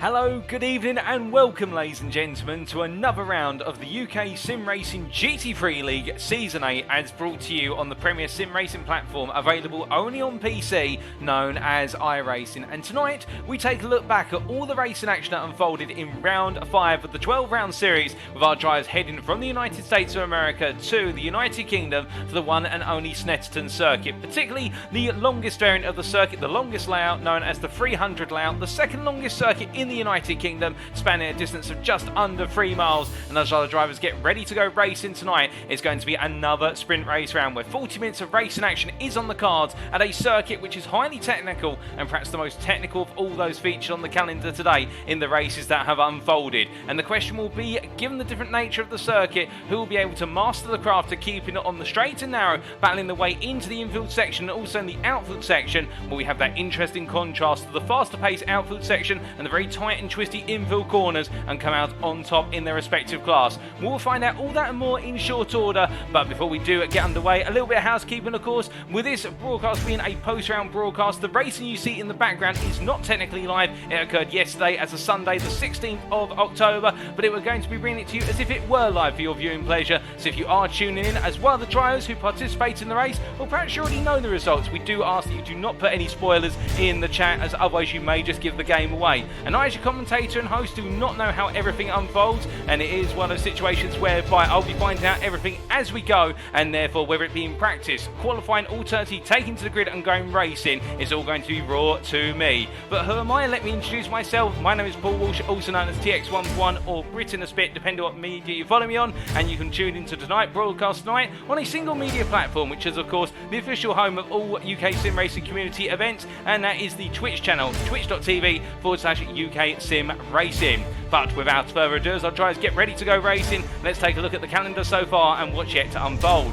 Hello, good evening and welcome ladies and gentlemen to another round of the UK Sim Racing GT3 League Season 8 as brought to you on the Premier Sim Racing platform available only on PC known as iRacing. And tonight we take a look back at all the racing action that unfolded in round 5 of the 12 round series with our drivers heading from the United States of America to the United Kingdom for the one and only Snetterton circuit, particularly the longest variant of the circuit, the longest layout known as the 300 layout, the second longest circuit in the United Kingdom, spanning a distance of just under 3 miles. And as our drivers get ready to go racing tonight, it's going to be another sprint race round where 40 minutes of racing action is on the cards at a circuit which is highly technical and perhaps the most technical of all those featured on the calendar today in the races that have unfolded. And the question will be, given the different nature of the circuit, who will be able to master the craft of keeping it on the straight and narrow, battling the way into the infield section and also in the outfield section, where we have that interesting contrast to the faster paced outfield section and the very tight and twisty infield corners, and come out on top in their respective class. We'll find out all that and more in short order, but before we do get underway, a little bit of housekeeping of course. With this broadcast being a post-round broadcast, the racing you see in the background is not technically live. It occurred yesterday as a Sunday the 16th of October, but we're going to be bringing it to you as if it were live for your viewing pleasure. So if you are tuning in as well, the drivers who participate in the race, or perhaps you already know the results, we do ask that you do not put any spoilers in the chat, as otherwise you may just give the game away. And I, as your commentator and host, do not know how everything unfolds, and it is one of those situations whereby I'll be finding out everything as we go, and therefore whether it be in practice, qualifying, alternatively taking to the grid and going racing, it's all going to be raw to me. But who am I? Let me introduce myself. My name is Paul Walsh, also known as TX11 or Britain a Spit, depending on what media you follow me on, and you can tune into tonight broadcast tonight on a single media platform, which is of course the official home of all UK sim racing community events, and that is the Twitch channel, twitch.tv/UK Sim Racing. But without further ado, as our drivers get ready to go racing, let's take a look at the calendar so far and what's yet to unfold.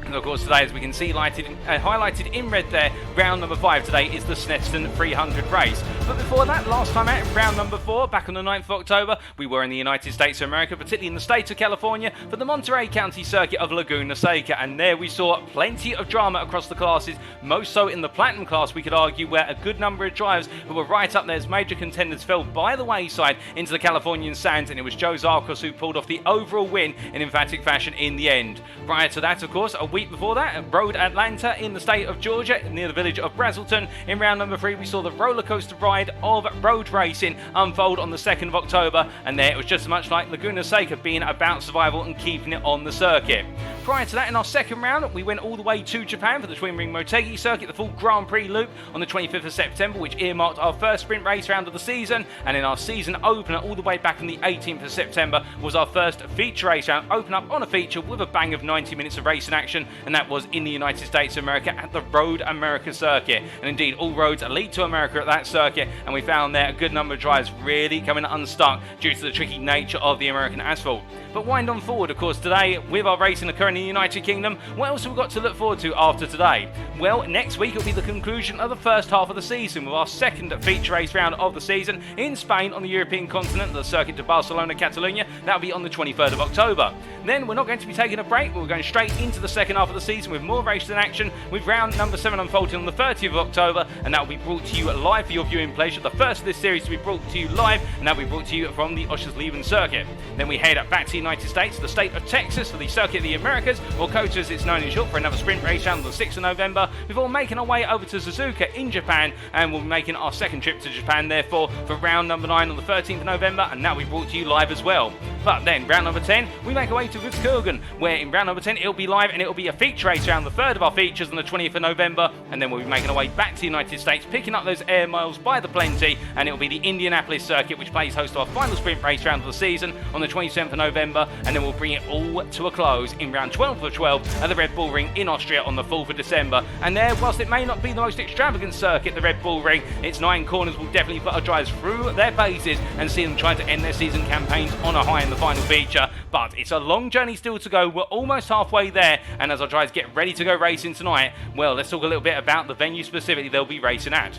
And of course today, as we can see highlighted in red there, round number 5 today is the Snetterton 300 race. But before that, last time out, round number 4, back on the 9th of October, we were in the United States of America, particularly in the state of California, for the Monterey County circuit of Laguna Seca. And there we saw plenty of drama across the classes, most so in the Platinum class, we could argue, where a good number of drivers who were right up there as major contenders fell by the wayside into the Californian sands, and it was Joe Zarkos who pulled off the overall win in emphatic fashion in the end. Prior to that, of course, a week before that, at Road Atlanta in the state of Georgia, near the village of Brazelton, in round number 3, we saw the roller coaster ride of road racing unfold on the 2nd of October, and there it was just as much like Laguna Seca being about survival and keeping it on the circuit. Prior to that, in our second round, we went all the way to Japan for the Twin Ring Motegi circuit, the full Grand Prix loop on the 25th of September, which earmarked our first sprint race round of the season. And in our season opener, all the way back on the 18th of September, was our first feature race round, open up on a feature with a bang of 90 minutes of racing action, and that was in the United States of America at the Road America circuit. And indeed, all roads lead to America at that circuit, and we found there a good number of drivers really coming unstuck due to the tricky nature of the American asphalt. But wind on forward, of course, today, with our racing occurring in the United Kingdom, what else have we got to look forward to after today? Well, next week will be the conclusion of the first half of the season with our second feature race round of the season in Spain on the European continent, the circuit to Barcelona, Catalonia. That'll be on the 23rd of October. Then we're not going to be taking a break, we're going straight into the second half of the season with more racing action, with round number 7 unfolding on the 30th of October, and that will be brought to you live for your viewing pleasure. The first of this series to be brought to you live, and that will be brought to you from the Oschersleben circuit. Then we head back to the United States, the state of Texas, for the Circuit of the Americas, or COTA as it's known in short, for another sprint race round on the 6th of November, before making our way over to Suzuka in Japan, and we'll be making our second trip to Japan therefore for round number 9 on the 13th of November, and that will be brought to you live as well. But then round number 10, we make our way to Wutzkurgan, where in round number 10 it'll be live, and it'll be a feature race round, the third of our features on the 20th of November, and then we'll be making our way back to the United States, picking up those air miles by the plenty, and it'll be the Indianapolis circuit which plays host to our final sprint race round of the season on the 27th of November, and then we'll bring it all to a close in round 12 of 12 at the Red Bull Ring in Austria on the 4th of December. And there, whilst it may not be the most extravagant circuit, the Red Bull Ring, its 9 corners will definitely put our drivers through their paces and see them trying to end their season campaigns on a high in the final feature. But it's a long journey still to go, we're almost halfway there, and as our drivers get ready to go racing tonight, well, let's talk a little bit about the venue specifically they'll be racing at.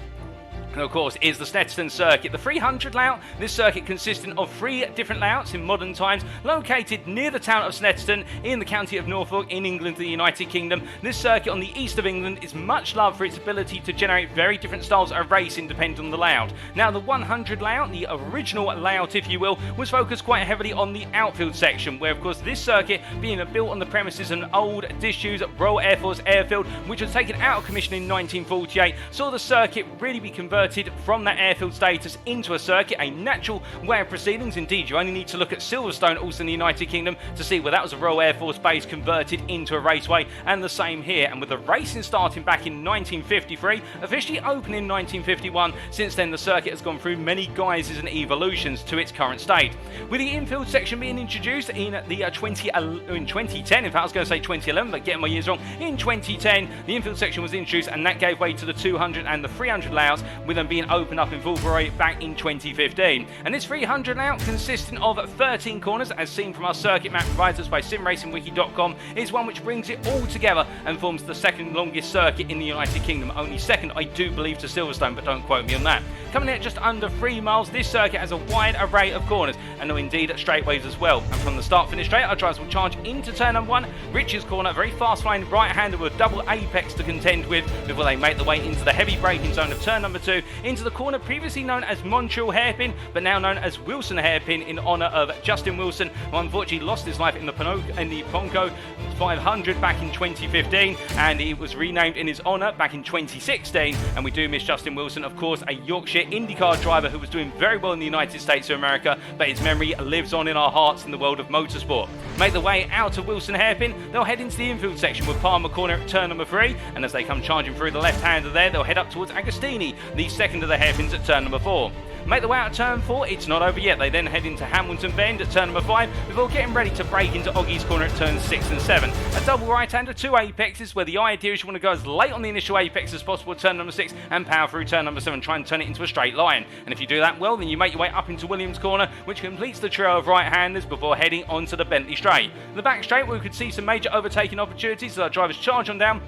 And of course is the Snetterton circuit, the 300 layout. This circuit consisting of 3 different layouts in modern times, located near the town of Snetterton in the county of Norfolk in England, the United Kingdom. This circuit on the east of England is much loved for its ability to generate very different styles of racing depending on the layout. Now the 100 layout, the original layout if you will, was focused quite heavily on the outfield section, where of course this circuit being built on the premises of an old disused Royal Air Force airfield which was taken out of commission in 1948, saw the circuit really be converted from that airfield status into a circuit, a natural way of proceedings. Indeed, you only need to look at Silverstone, also in the United Kingdom, to see where that was a Royal Air Force base converted into a raceway, and the same here. And with the racing starting back in 1953, officially open in 1951, since then the circuit has gone through many guises and evolutions to its current state. With the infield section being introduced in 2010, in fact I was going to say 2011, but getting my years wrong, in 2010 the infield section was introduced, and that gave way to the 200 and the 300 layouts, with them being opened up in full glory back in 2015. And this 300 layout, consisting of 13 corners, as seen from our circuit map provided us by simracingwiki.com, is one which brings it all together and forms the second longest circuit in the United Kingdom. Only second, I do believe, to Silverstone, but don't quote me on that. Coming in at just under 3 miles, this circuit has a wide array of corners, and indeed straightaways as well. And from the start finish straight, our drivers will charge into turn number 1, Rich's corner, very fast flying right-hander with double apex to contend with before they make the way into the heavy braking zone of turn number 2, into the corner previously known as Montreal Hairpin, but now known as Wilson Hairpin in honour of Justin Wilson, who unfortunately lost his life in the Ponco 500 back in 2015, and it was renamed in his honour back in 2016. And we do miss Justin Wilson, of course, a Yorkshire IndyCar driver who was doing very well in the United States of America, but his memory lives on in our hearts in the world of motorsport. Make the way out of Wilson Hairpin, they'll head into the infield section with Palmer corner at turn number 3, and as they come charging through the left-hander there, they'll head up towards Agostini, the second of the hairpins, at turn number 4. Make the way out of turn 4, it's not over yet. They then head into Hamilton Bend at turn number 5 before getting ready to break into Oggie's corner at turns 6 and 7. A double right-hander, 2 apexes, where the idea is you want to go as late on the initial apex as possible at turn number 6 and power through turn number 7, try and turn it into a straight line. And if you do that well, then you make your way up into Williams corner, which completes the trio of right-handers before heading onto the Bentley straight. The back straight, where we could see some major overtaking opportunities as our drivers charge on down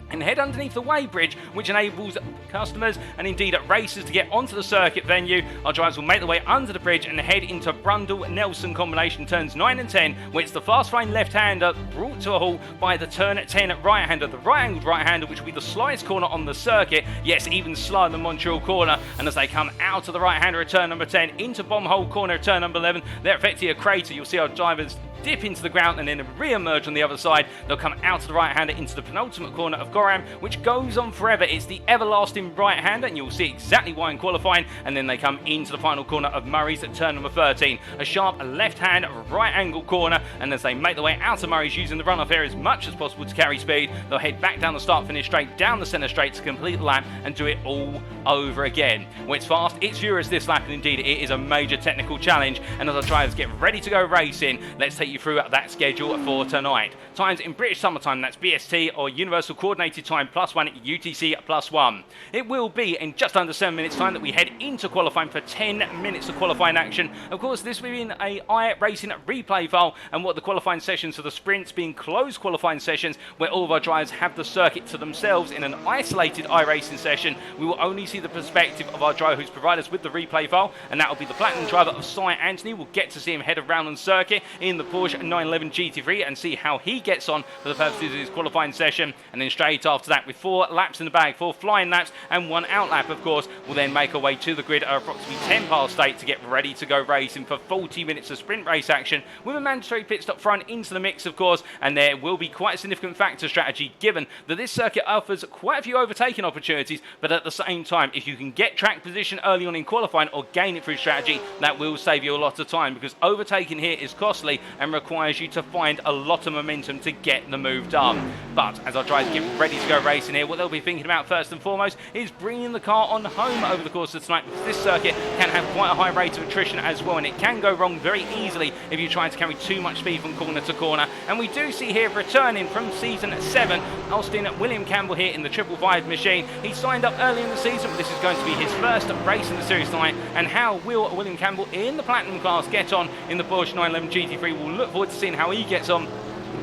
and head underneath the weighbridge, which enables customers and indeed racers to get onto the circuit venue. Our drivers will make their way under the bridge and head into Brundle-Nelson combination turns 9 and 10, where it's the fast-flying left-hander brought to a halt by the turn 10 right-hander, the right-angled right-hander, which will be the slowest corner on the circuit, yes, even slower than Montreal corner. And as they come out of the right-hander at turn number 10 into Bomb Hole corner at turn number 11, they're effectively a crater. You'll see our drivers dip into the ground and then re-emerge on the other side. They'll come out of the right-hander into the penultimate corner of Gorham, which goes on forever. It's the everlasting right-hander, and you'll see exactly why in qualifying. And then they come into the final corner of Murray's at turn number 13, a sharp left-hand right-angle corner. And as they make their way out of Murray's using the runoff area as much as possible to carry speed, they'll head back down the start-finish straight, down the centre straight to complete the lap and do it all over again. Well, it's fast, it's furious this lap, and indeed it is a major technical challenge. And as our drivers get ready to go racing, let's take you through that schedule for tonight. Times in British summertime, that's BST or Universal Coordinated Time +1, UTC +1. It will be in just under 7 minutes time that we head into qualifying for 10 minutes of qualifying action. Of course, this will be in a iRacing replay file, and what the qualifying sessions for the sprints being closed qualifying sessions, where all of our drivers have the circuit to themselves in an isolated iRacing session. We will only see the perspective of our driver who's provided us with the replay file, and that will be the platinum driver of Cy Anthony. We'll get to see him head around on circuit in the Porsche 911 GT3 and see how he gets on for the purposes of his qualifying session. And then straight after that, with 4 laps in the bag, 4 flying laps and 1 out lap, of course, we'll then make our way to the grid at approximately 10 past 8 to get ready to go racing for 40 minutes of sprint race action, with a mandatory pit stop front into the mix, of course. And there will be quite a significant factor strategy, given that this circuit offers quite a few overtaking opportunities, but at the same time, if you can get track position early on in qualifying or gain it through strategy, that will save you a lot of time, because overtaking here is costly and requires you to find a lot of momentum to get the move done. But as our drivers get ready to go racing here, what they'll be thinking about first and foremost is bringing the car on home over the course of tonight, because this circuit can have quite a high rate of attrition as well, and it can go wrong very easily if you try to carry too much speed from corner to corner. And we do see here, returning from season 7, Austin William Campbell here in the 555 machine. He signed up early in the season, but this is going to be his first race in the series tonight. And how will William Campbell in the Platinum class get on in the Porsche 911 GT3? We'll look forward to seeing how he gets on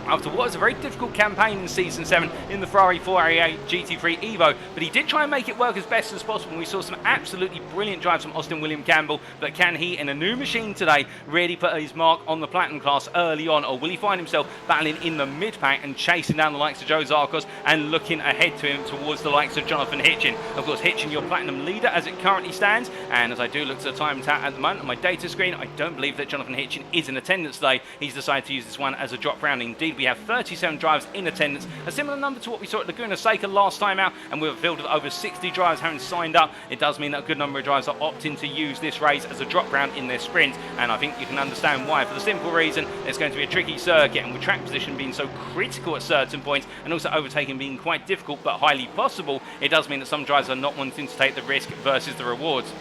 after what was a very difficult campaign in Season 7 in the Ferrari 488 GT3 Evo, but he did try and make it work as best as possible, and we saw some absolutely brilliant drives from Austin William Campbell. But can he, in a new machine today, really put his mark on the Platinum class early on, or will he find himself battling in the mid-pack and chasing down the likes of Joe Zarkos and looking ahead to him towards the likes of Jonathan Hitchin? Of course, Hitchin, your Platinum leader as it currently stands, and as I do look to the time tab at the moment on my data screen, I don't believe that Jonathan Hitchin is in attendance today. He's decided to use this one as a drop round. Indeed, we have 37 drivers in attendance, a similar number to what we saw at Laguna Seca last time out, and with a field of over 60 drivers having signed up, it does mean that a good number of drivers are opting to use this race as a drop round in their sprint, and I think you can understand why, for the simple reason it's going to be a tricky circuit, and with track position being so critical at certain points, and also overtaking being quite difficult but highly possible, it does mean that some drivers are not wanting to take the risk versus the rewards.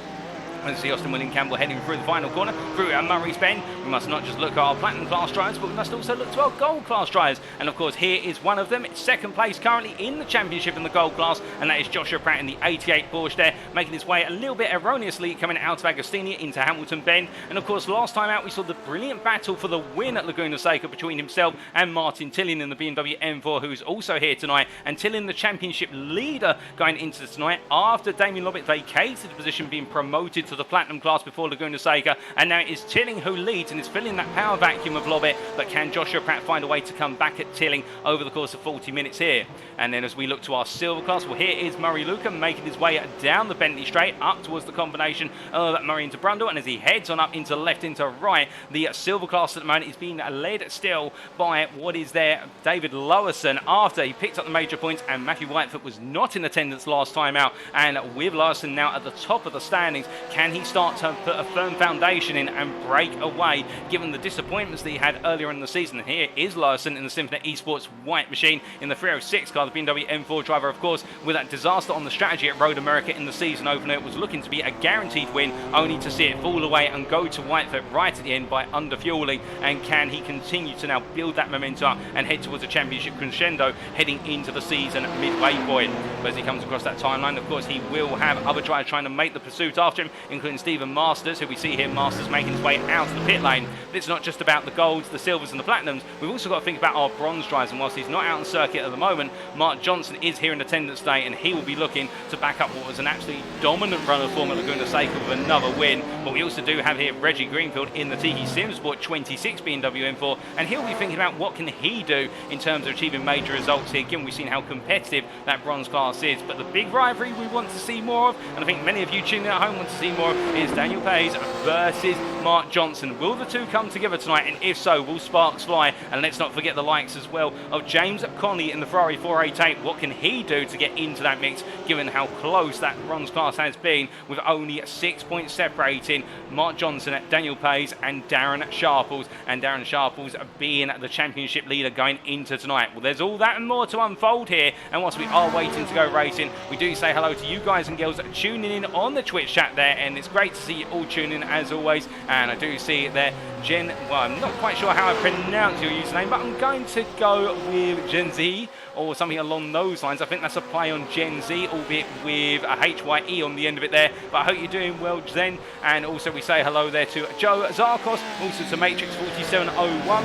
And see Austin William Campbell heading through the final corner, through Murray's Bend. We must not just look at our Platinum class drivers, but we must also look to our Gold class drivers. And of course, here is one of them. It's second place currently in the championship in the Gold class, and that is Joshua Pratt in the 88 Porsche there, making his way a little bit erroneously coming out of Agostina into Hamilton Bend. And of course, last time out, we saw the brilliant battle for the win at Laguna Seca between himself and Martin Tillin in the BMW M4, who's also here tonight. And Tillin, the championship leader going into tonight, after Damien Lobbett vacated the position, being promoted to the Platinum class before Laguna Seca, and now it is Tilling who leads and is filling that power vacuum of Lobbett. But can Joshua Pratt find a way to come back at Tilling over the course of 40 minutes here? And then as we look to our silver class, well, here is Murray Luca making his way down the Bentley Straight up towards the combination of Murray into Brundle, and as he heads on up into left into right, the silver class at the moment is being led still by what is there, David Lowerson, after he picked up the major points, and Matthew Whitefoot was not in attendance last time out. And with Lowerson now at the top of the standings, can he start to put a firm foundation in and break away, given the disappointments that he had earlier in the season? And here is Larson in the Symphony Esports white machine in the 306 car, the BMW M4 driver, of course, with that disaster on the strategy at Road America in the season opener. It was looking to be a guaranteed win, only to see it fall away and go to Whitefoot right at the end by under-fueling. And can he continue to now build that momentum up and head towards a championship crescendo heading into the season midway point? But as he comes across that timeline, of course, he will have other drivers trying to make the pursuit after him, including Stephen Masters, who we see here, Masters making his way out of the pit lane. But it's not just about the golds, the silvers and the platinums. We've also got to think about our bronze drivers, and whilst he's not out on circuit at the moment, Mark Johnson is here in attendance today, and he will be looking to back up what was an absolutely dominant run of form at Laguna Seca with another win. But we also do have here Reggie Greenfield in the Tiki Sim Sport 26 BMW M4, and he'll be thinking about what can he do in terms of achieving major results here, given we've seen how competitive that bronze class is. But the big rivalry we want to see more of, and I think many of you tuning at home want to see more of, is Daniel Payne versus Mark Johnson. Will the two come together tonight? And if so, will sparks fly? And let's not forget the likes as well of James Conley in the Ferrari 488. What can he do to get into that mix, given how close that bronze class has been, with only 6 points separating Mark Johnson, Daniel Payne and Darren Sharples, and Darren Sharples being the championship leader going into tonight? Well, there's all that and more to unfold here, and whilst we are waiting to go racing, we do say hello to you guys and girls tuning in on the Twitch chat there, and it's great to see you all tuning in as always. And I do see it there, Jen, well, I'm not quite sure how I pronounce your username, but I'm going to go with Gen Z or something along those lines. I think that's a play on Gen Z, albeit with a HYE on the end of it there. But I hope you're doing well, Zen. And also we say hello there to Joe Zarkos, also to Matrix 4701.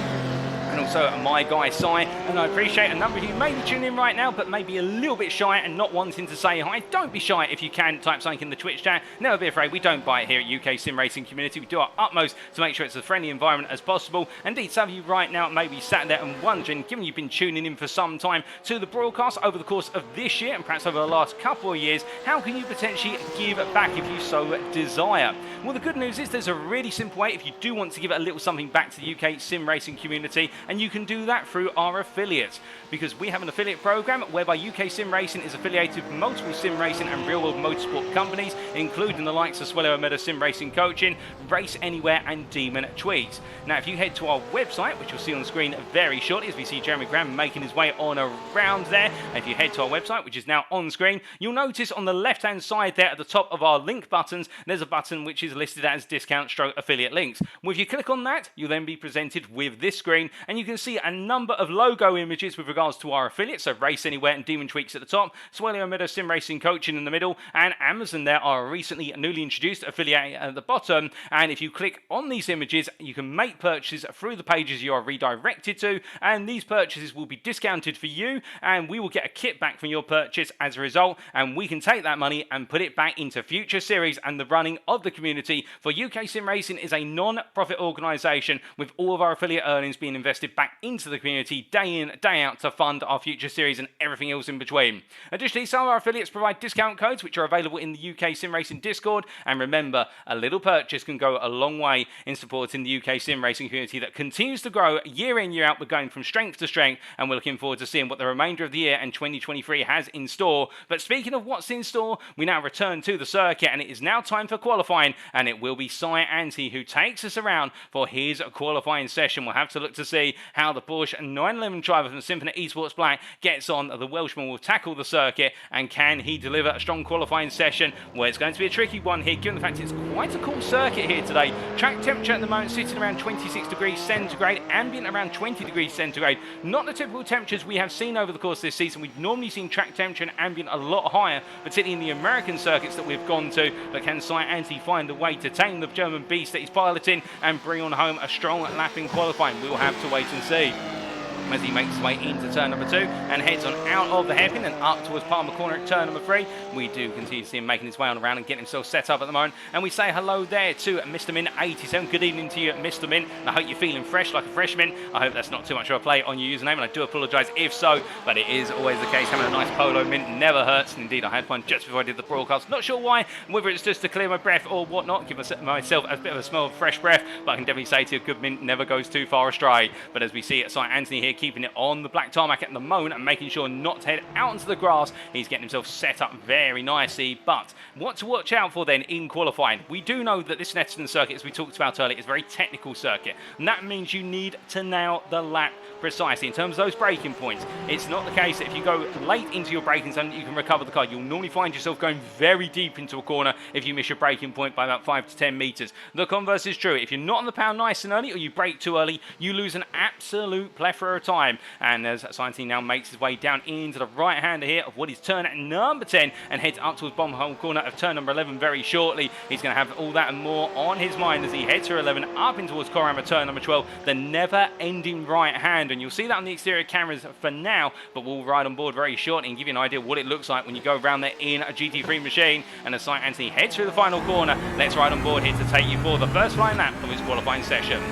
And also my guy Sai, and I appreciate a number of you may be tuning in right now but maybe a little bit shy and not wanting to say hi. Don't be shy if you can type something in the Twitch chat. Never be afraid, we don't bite here at UK Sim Racing Community. We do our utmost to make sure it's as friendly environment as possible. Indeed, some of you right now may be sat there and wondering, given you've been tuning in for some time to the broadcast over the course of this year and perhaps over the last couple of years, how can you potentially give back if you so desire? Well, the good news is there's a really simple way if you do want to give it a little something back to the UK Sim Racing Community, and you can do that through our affiliates, because we have an affiliate program whereby UK Sim Racing is affiliated with multiple sim racing and real world motorsport companies, including the likes of Swello Meadow Sim Racing Coaching, Race Anywhere and Demon Tweets. Now, if you head to our website, which you'll see on screen very shortly as we see Jeremy Graham making his way on around there, and if you head to our website, which is now on screen, you'll notice on the left hand side there at the top of our link buttons, there's a button which is listed as discount stroke affiliate links. Well, if you click on that, you'll then be presented with this screen, and you you can see a number of logo images with regards to our affiliates, so Race Anywhere and Demon Tweaks at the top, Swelio Meadow Sim Racing Coaching in the middle, and Amazon there are recently newly introduced affiliate at the bottom. And if you click on these images, you can make purchases through the pages you are redirected to, and these purchases will be discounted for you, and we will get a kit back from your purchase as a result, and we can take that money and put it back into future series and the running of the community. For UK Sim Racing is a non-profit organisation, with all of our affiliate earnings being invested back into the community day in, day out to fund our future series and everything else in between. Additionally, some of our affiliates provide discount codes which are available in the UK Sim Racing Discord, and remember, a little purchase can go a long way in supporting the UK Sim Racing community that continues to grow year in, year out. We're going from strength to strength, and we're looking forward to seeing what the remainder of the year and 2023 has in store. But speaking of what's in store, we now return to the circuit, and it is now time for qualifying, and it will be Cy Anti who takes us around for his qualifying session. We'll have to look to see how the Porsche 911 driver from Symphony Esports Black gets on. The Welshman will tackle the circuit, and can he deliver a strong qualifying session? Well, it's going to be a tricky one here, given the fact it's quite a cool circuit here today. Track temperature at the moment sitting around 26 degrees centigrade, ambient around 20 degrees centigrade. Not the typical temperatures we have seen over the course of this season. We've normally seen track temperature and ambient a lot higher, particularly in the American circuits that we've gone to. But can Cy Anti find a way to tame the German beast that he's piloting and bring on home a strong lap in qualifying? We'll have to wait and see. As he makes his way into turn number 2 and heads on out of the hairpin and up towards Palmer Corner at turn number 3. We do continue to see him making his way on around and getting himself set up at the moment. And we say hello there to Mr. Min 87. Good evening to you, Mr. Min. I hope you're feeling fresh like a freshman. I hope that's not too much of a play on your username, and I do apologise if so, but it is always the case. Having a nice polo mint never hurts, and indeed I had one just before I did the broadcast. Not sure why, whether it's just to clear my breath or whatnot, give myself a bit of a smell of fresh breath, but I can definitely say to you, a good mint never goes too far astray. But as we see it, Cy Anthony here keeping it on the black tarmac at the moment and making sure not to head out into the grass. He's getting himself set up very nicely. But what to watch out for then in qualifying? We do know that this Snetterton circuit, as we talked about earlier, is a very technical circuit, and that means you need to nail the lap precisely in terms of those braking points. It's not the case that if you go late into your braking zone you can recover the car. You'll normally find yourself going very deep into a corner if you miss your braking point by about 5 to 10 metres. The converse is true. If you're not on the pound nice and early, or you brake too early, you lose an absolute plethora of time. And as Scientine now makes his way down into the right hander here of what is turn number 10 and heads up towards bottom home corner of turn number 11 very shortly. He's going to have all that and more on his mind as he heads through 11 up in towards Corama turn number 12, the never-ending right hand. And you'll see that on the exterior cameras for now, but we'll ride on board very shortly and give you an idea of what it looks like when you go around there in a GT3 machine. And as Cy Anthony heads through the final corner, let's ride on board here to take you for the first flying lap of his qualifying session.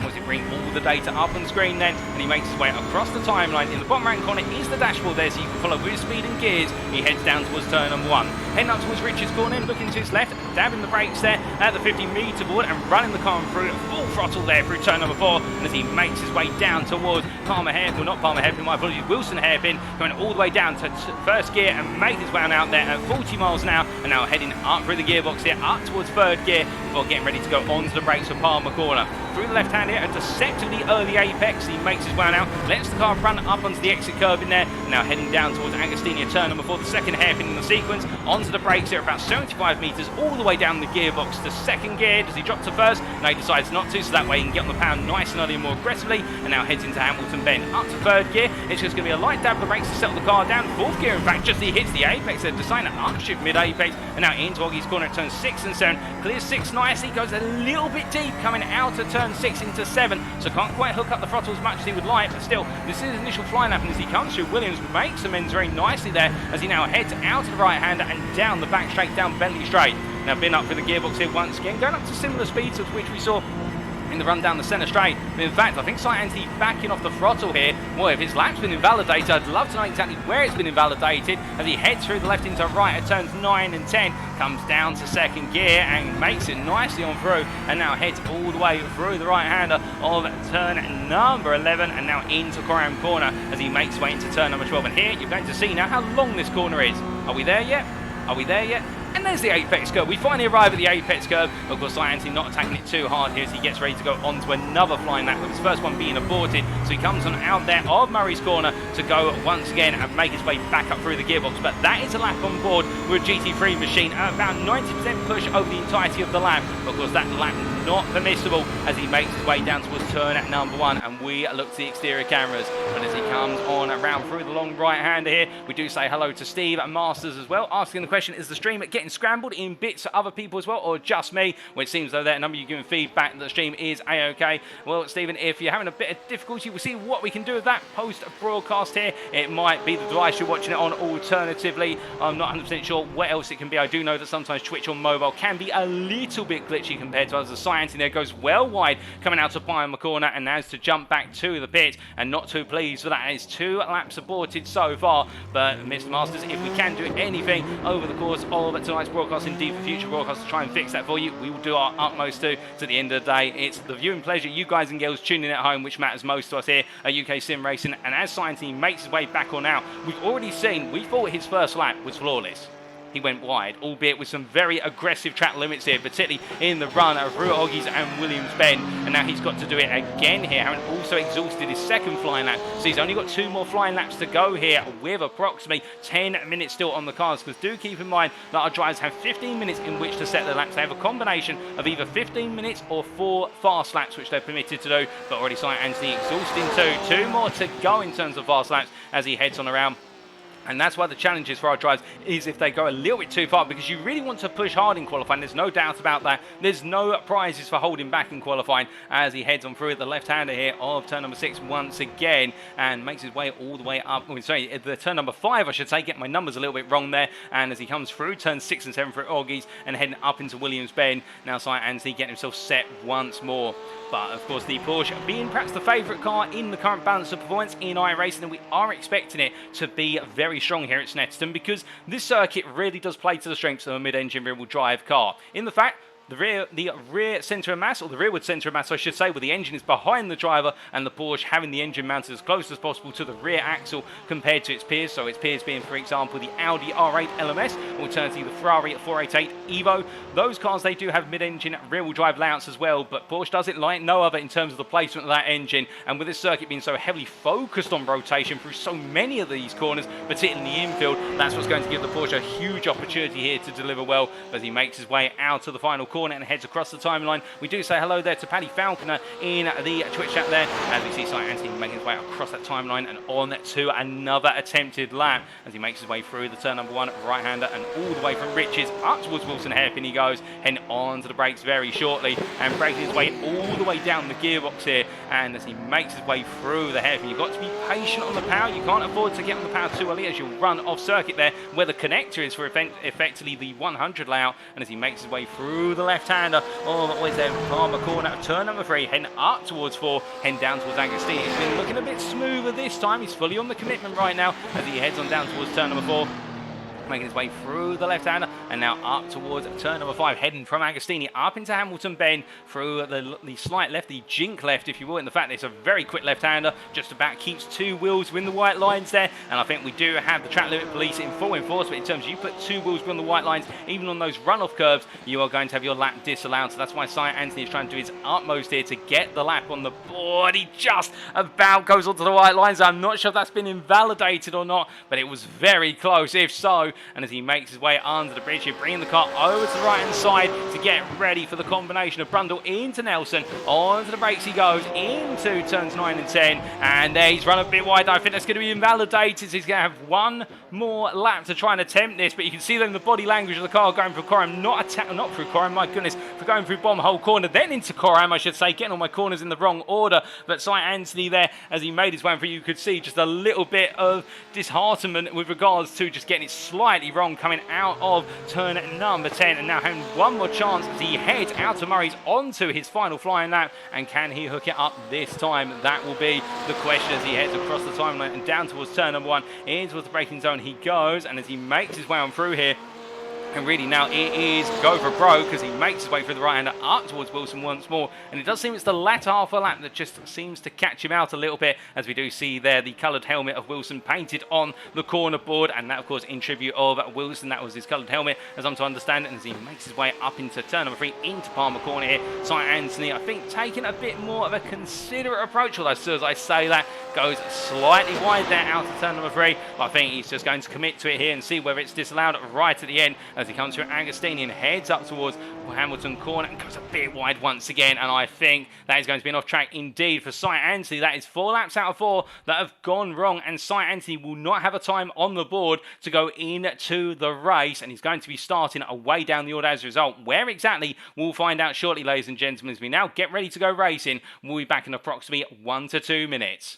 Once it bring all the data up on screen then, and he makes his way across the timeline. In the bottom right corner is the dashboard there, so you can follow with speed and gears. He heads down towards turn number 1. Heading up towards Richard's corner, looking to his left, dabbing the brakes there at the 50-metre board and running the car through full throttle there through turn number 4. And as he makes his way down towards Palmer Hairpin, not Palmer Hairpin, my apologies, Wilson Hairpin, going all the way down to first gear and make his way on out there at 40 miles an hour. And now heading up through the gearbox here, up towards third gear before getting ready to go onto the brakes for Palmer Corner. Through the left hand here, a deceptively early apex. He makes his way on out, lets the car run up onto the exit curve in there. Now heading down towards Agostinho turn number 4, the second hairpin in the sequence. Onto the brakes here, about 75 metres, all the way down the gearbox to second gear. Does he drop to first? No, he decides not to, so that way he can get on the pound nice and early and more aggressively. And now heads into Hamilton Bend. Up to third gear. It's just going to be a light dab of the brakes to settle the car down. Fourth gear, in fact, just he hits the apex. They're deciding to upshift mid-apex. And now into Oggy's corner at turn 6 and 7. Clears 6 nicely, goes a little bit deep coming out of turn 6 into 7. So can't quite hook up the throttle as much as he would like, but still, this is his initial flying lap, and as he comes through, Williams makes amends very nicely there as he now heads out of the right-hander and down the back straight, down Bentley Straight. Now been up for the gearbox here once again, going up to similar speeds of which we saw in the run down the centre straight. But in fact, I think Cy Anthony backing off the throttle here. Boy, if his lap's been invalidated, I'd love to know exactly where it's been invalidated as he heads through the left into right at turns 9 and 10, comes down to second gear and makes it nicely on through, and now heads all the way through the right-hander of turn number 11 and now into Coram Corner as he makes his way into turn number 12. And here you're going to see now how long this corner is. Are we there yet? Are we there yet? And there's the apex curve. We finally arrive at the apex curve. Of course, Cy Anthony not attacking it too hard here as he gets ready to go on to another flying lap, with his first one being aborted. So he comes on out there of Murray's corner to go once again and make his way back up through the gearbox. But that is a lap on board with a GT3 machine at about 90% push over the entirety of the lap. Of course, that lap not permissible as he makes his way down towards turn at number 1, and we look to the exterior cameras. And as he comes on around through the long right-hander here, we do say hello to Steve Masters as well, asking the question, is the stream getting scrambled in bits to other people as well, or just me? Well, it seems though that a number of you giving feedback that the stream is a-okay. Well, Stephen, if you're having a bit of difficulty, we'll see what we can do with that post-broadcast here. It might be the device you're watching it on. Alternatively, I'm not 100% sure what else it can be. I do know that sometimes Twitch on mobile can be a little bit glitchy compared to others. The science in there goes well wide, coming out to Pie on the corner, and now to jump back to the pit, and not too pleased for that. It's 2 laps aborted so far, but Mr. Masters, if we can do anything over the course of tonight's broadcast, indeed for future broadcasts, to try and fix that for you, we will do our utmost to the end of the day. It's the viewing pleasure, you guys and girls tuning in at home, which matters most to us here at UK Sim Racing. And as Scientine makes his way back on out, we've already seen, we thought his first lap was flawless. He went wide, albeit with some very aggressive track limits here, particularly in the run through Oggies and Williams Bend. And now he's got to do it again here, having also exhausted his second flying lap. So he's only got 2 more flying laps to go here, with approximately 10 minutes still on the cards. Because do keep in mind that our drivers have 15 minutes in which to set their laps. They have a combination of either 15 minutes or 4 fast laps, which they're permitted to do. But already signed Anthony exhausting 2 more to go in terms of fast laps as he heads on around. And that's why the challenge is for our drivers is if they go a little bit too far, because you really want to push hard in qualifying. There's no doubt about that. There's no prizes for holding back in qualifying as he heads on through the left-hander here of turn number 6 once again, and makes his way all the way up. Sorry, the turn number 5, I should say. Get my numbers a little bit wrong there. And as he comes through turn 6 and 7 for Oggies and heading up into Williams Bend, now Sight Anthony getting himself set once more. But of course, the Porsche being perhaps the favourite car in the current balance of performance in iRacing, and we are expecting it to be very strong here at Snetterton, because this circuit really does play to the strengths of a mid-engine rear-wheel drive car. In the fact, the rear centre of mass, or the rearward centre of mass I should say, where the engine is behind the driver, and the Porsche having the engine mounted as close as possible to the rear axle compared to its peers. So its peers being, for example, the Audi R8 LMS, alternatively the Ferrari 488 Evo. Those cars, they do have mid-engine rear-wheel drive layouts as well, but Porsche does it like no other in terms of the placement of that engine. And with this circuit being so heavily focused on rotation through so many of these corners, particularly in the infield, that's what's going to give the Porsche a huge opportunity here to deliver well as he makes his way out to the final corner and heads across the timeline. We do say hello there to Paddy Falconer in the Twitch chat there, as we see Sight Anthony making his way across that timeline and on to another attempted lap as he makes his way through the turn number 1 right-hander and all the way from Riches up towards Wilson hairpin he goes, heading on to the brakes very shortly and breaking his way all the way down the gearbox here. And as he makes his way through the hairpin, you've got to be patient on the power. You can't afford to get on the power too early as you'll run off circuit there, where the connector is for effectively the 100 layout. And as he makes his way through the left-hander, always there, Palmer corner, turn number 3, heading up towards 4, heading down towards Agostini. He's been looking a bit smoother this time. He's fully on the commitment right now as he heads on down towards turn number 4. Making his way through the left-hander and now up towards turn number 5, heading from Agostini up into Hamilton Bend through the slight left, the jink left, if you will. In the fact that it's a very quick left-hander, just about keeps 2 wheels within the white lines there. And I think we do have the track limit police in full enforcement in terms of you put 2 wheels beyond the white lines, even on those runoff curves, you are going to have your lap disallowed. So that's why Sight Anthony is trying to do his utmost here to get the lap on the board. He just about goes onto the white lines. I'm not sure if that's been invalidated or not, but it was very close, if so. And as he makes his way under the bridge here, bringing the car over to the right-hand side to get ready for the combination of Brundle into Nelson. Onto the brakes he goes into turns 9 and 10. And there he's run a bit wide. I think that's going to be invalidated. So he's going to have one more lap to try and attempt this. But you can see then the body language of the car going through Coram. Not through Coram, my goodness. For going through bomb hole corner, then into Coram, I should say. Getting all my corners in the wrong order. But Sight Anthony there, as he made his way through, you could see just a little bit of disheartenment with regards to just getting it slightly wrong coming out of turn number 10, and now having one more chance as he heads out to Murray's onto his final flying lap. And can he hook it up this time? That will be the question as he heads across the timeline and down towards turn number 1, in towards the braking zone he goes. And as he makes his way on through here, and really now it is go for broke as he makes his way through the right-hander up towards Wilson once more. And it does seem it's the latter half of the lap that just seems to catch him out a little bit, as we do see there the coloured helmet of Wilson painted on the corner board. And that, of course, in tribute of Wilson. That was his coloured helmet, as I'm to understand it. And as he makes his way up into turn number 3, into Palmer corner here, Sight Anthony, I think, taking a bit more of a considerate approach. Although, as soon as I say that, goes slightly wide there out of turn number 3. But I think he's just going to commit to it here and see whether it's disallowed right at the end, as he comes through Agostini and heads up towards Hamilton corner and goes a bit wide once again. And I think that is going to be an off track indeed for Cy Anthony. That is 4 laps out of 4 that have gone wrong, and Cy Anthony will not have a time on the board to go into the race, and he's going to be starting away down the order as a result. Where exactly, we'll find out shortly, ladies and gentlemen, as we now get ready to go racing. We'll be back in approximately 1 to 2 minutes.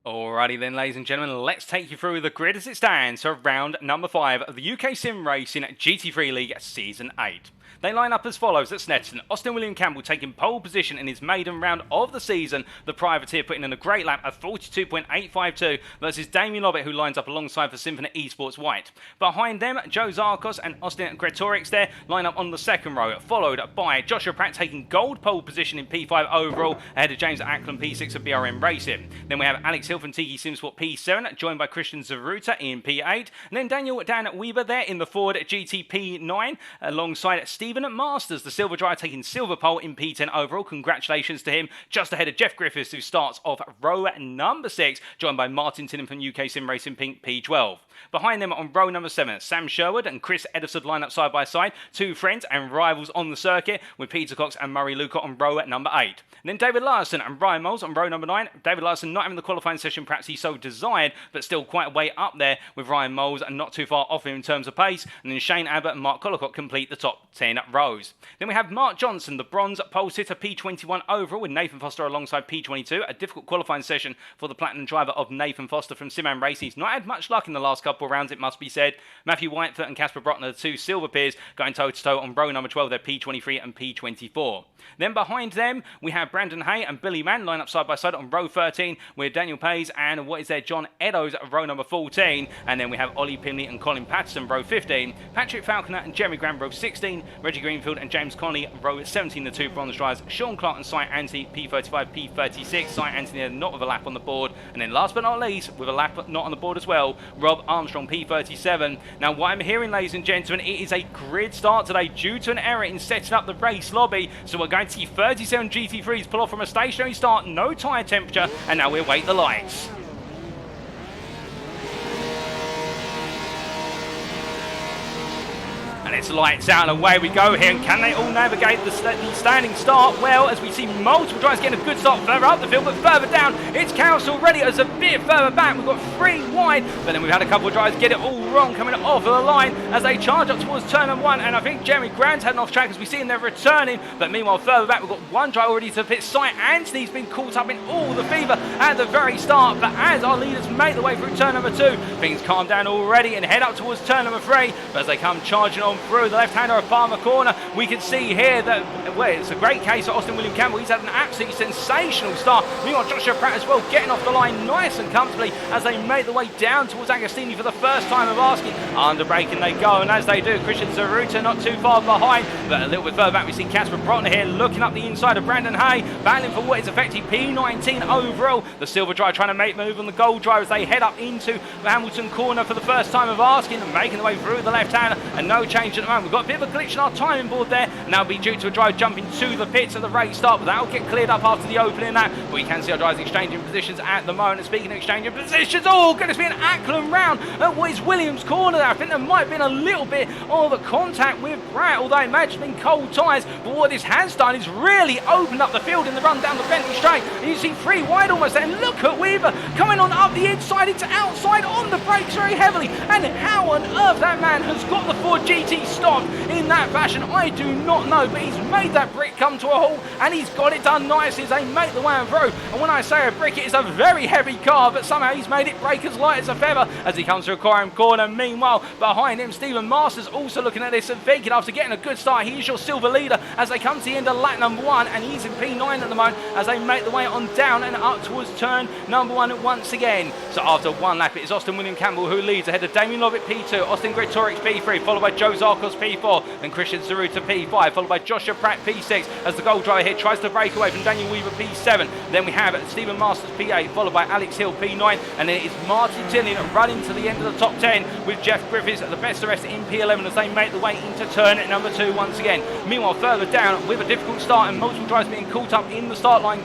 Alrighty then, ladies and gentlemen, let's take you through the grid as it stands for round number 5 of the UK Sim Racing GT3 League Season 8. They line up as follows at Snetterton. Austin William Campbell taking pole position in his maiden round of the season. The privateer putting in a great lap of 42.852 versus Damien Lobbett, who lines up alongside for Symphony Esports White. Behind them, Joe Zarkos and Austin Gretorix there line up on the second row, followed by Joshua Pratt taking gold pole position in P5 overall ahead of James Ackland P6 of BRM Racing. Then we have Alex Hill from Tiki Simsport P7, joined by Christian Zaruta in P8. And then Daniel Dan Weber there in the Ford GT P9, alongside Stephen Masters, the silver driver, taking silver pole in P10 overall. Congratulations to him, just ahead of Jeff Griffiths, who starts off row number 6, joined by Martin Tinnan from UK Sim Racing Pink P12. Behind them on row number 7, Sam Sherwood and Chris Edison line up side by side, two friends and rivals on the circuit, with Peter Cox and Murray Luca on row number 8. And then David Larson and Ryan Moles on row number 9. David Larson not having the qualifying session perhaps he so desired, but still quite a way up there with Ryan Moles and not too far off him in terms of pace. And then Shane Abbott and Mark Collicott complete the top 10 rows. Then we have Mark Johnson, the bronze pole sitter, P21 overall, with Nathan Foster alongside P22. A difficult qualifying session for the platinum driver of Nathan Foster from Simam Racing. He's not had much luck in the last couple of rounds, it must be said. Matthew Whitefoot and Casper Brockner, the two silver peers, going toe-to-toe on row number 12, they're P23 and P24. Then behind them, we have Brandon Hay and Billy Mann line up side by side on row 13, with Daniel Pays and what is there, John Eddowes at row number 14. And then we have Ollie Pimley and Colin Patterson, row 15. Patrick Falconer and Jeremy Graham, row 16. Reggie Greenfield and James Connolly, row 17, the two bronze drivers. Sean Clark and Cy Anthony, P35, P36. Cy Anthony not with a lap on the board. And then last but not least, with a lap not on the board as well, Rob Armstrong, P37. Now, what I'm hearing, ladies and gentlemen, it is a grid start today due to an error in setting up the race lobby. So we're going to see 37 GT3s pull off from a stationary start, no tyre temperature, and now we await the lights. And it's lights out and away we go here. And can they all navigate the standing start? Well, as we see multiple drivers getting a good start further up the field, but further down, it's chaos already. As a bit further back, we've got 3 wide, but then we've had a couple of drivers get it all wrong coming off of the line as they charge up towards turn number 1. And I think Jeremy Grant's had an off track as we see him there returning. But meanwhile, further back, we've got one driver already to pit. Cy Anthony's been caught up in all the fever at the very start. But as our leaders make their way through turn number 2, things calm down already and head up towards turn number 3. But as they come charging on through the left-hander of Palmer corner, we can see here that, well, it's a great case for Austin William Campbell. He's had an absolutely sensational start. Meanwhile, Joshua Pratt as well getting off the line nice and comfortably as they make their way down towards Agostini for the first time of asking. Under braking they go, and as they do, Christian Zaruta not too far behind, but a little bit further back we see Casper Brockner here looking up the inside of Brandon Hay, battling for what is effectively P19 overall. The silver driver trying to make move on the gold driver as they head up into the Hamilton corner for the first time of asking and making their way through the left-hander, and no change at the moment. We've got a bit of a glitch in our timing board there, and that'll be due to a drive jumping to the pits at the race start, but that'll get cleared up after the opening lap. But we can see our drivers exchanging positions at the moment. And speaking of exchanging positions, oh, goodness me, an Ackland round at what is Williams corner there. I think there might have been a little bit of a contact with Pratt, although it may have been cold tyres. But what this has done is really opened up the field in the run down the Bentley straight. And you see 3 wide almost there, and look at Weaver coming on up the inside into outside on the brakes very heavily. And how on earth that man has got the Ford GT stopped in that fashion, I do not know, but he's made that brick come to a halt, and he's got it done nicely as they make the way on through. And when I say a brick, it is a very heavy car, but somehow he's made it break as light as a feather as he comes through Coram corner. Meanwhile, behind him, Stephen Masters also looking at this and thinking after getting a good start, he is your silver leader as they come to the end of lap number 1, and he's in P9 at the moment as they make the way on down and up towards turn number 1 once again. So after one lap, it is Austin William Campbell who leads ahead of Damien Lobbett P2, Austin Gretorix P3, followed by Joe Zarkos Zarkos P4, and Christian Zaru to P5, followed by Joshua Pratt P6 as the gold driver here tries to break away from Daniel Weaver P7. Then we have Stephen Masters P8, followed by Alex Hill P9, and then it is Martin Tillin running to the end of the top 10 with Jeff Griffiths, the best of the rest in P11 as they make the way into turn number 2 once again. Meanwhile, further down with a difficult start and multiple drives being caught up in the start line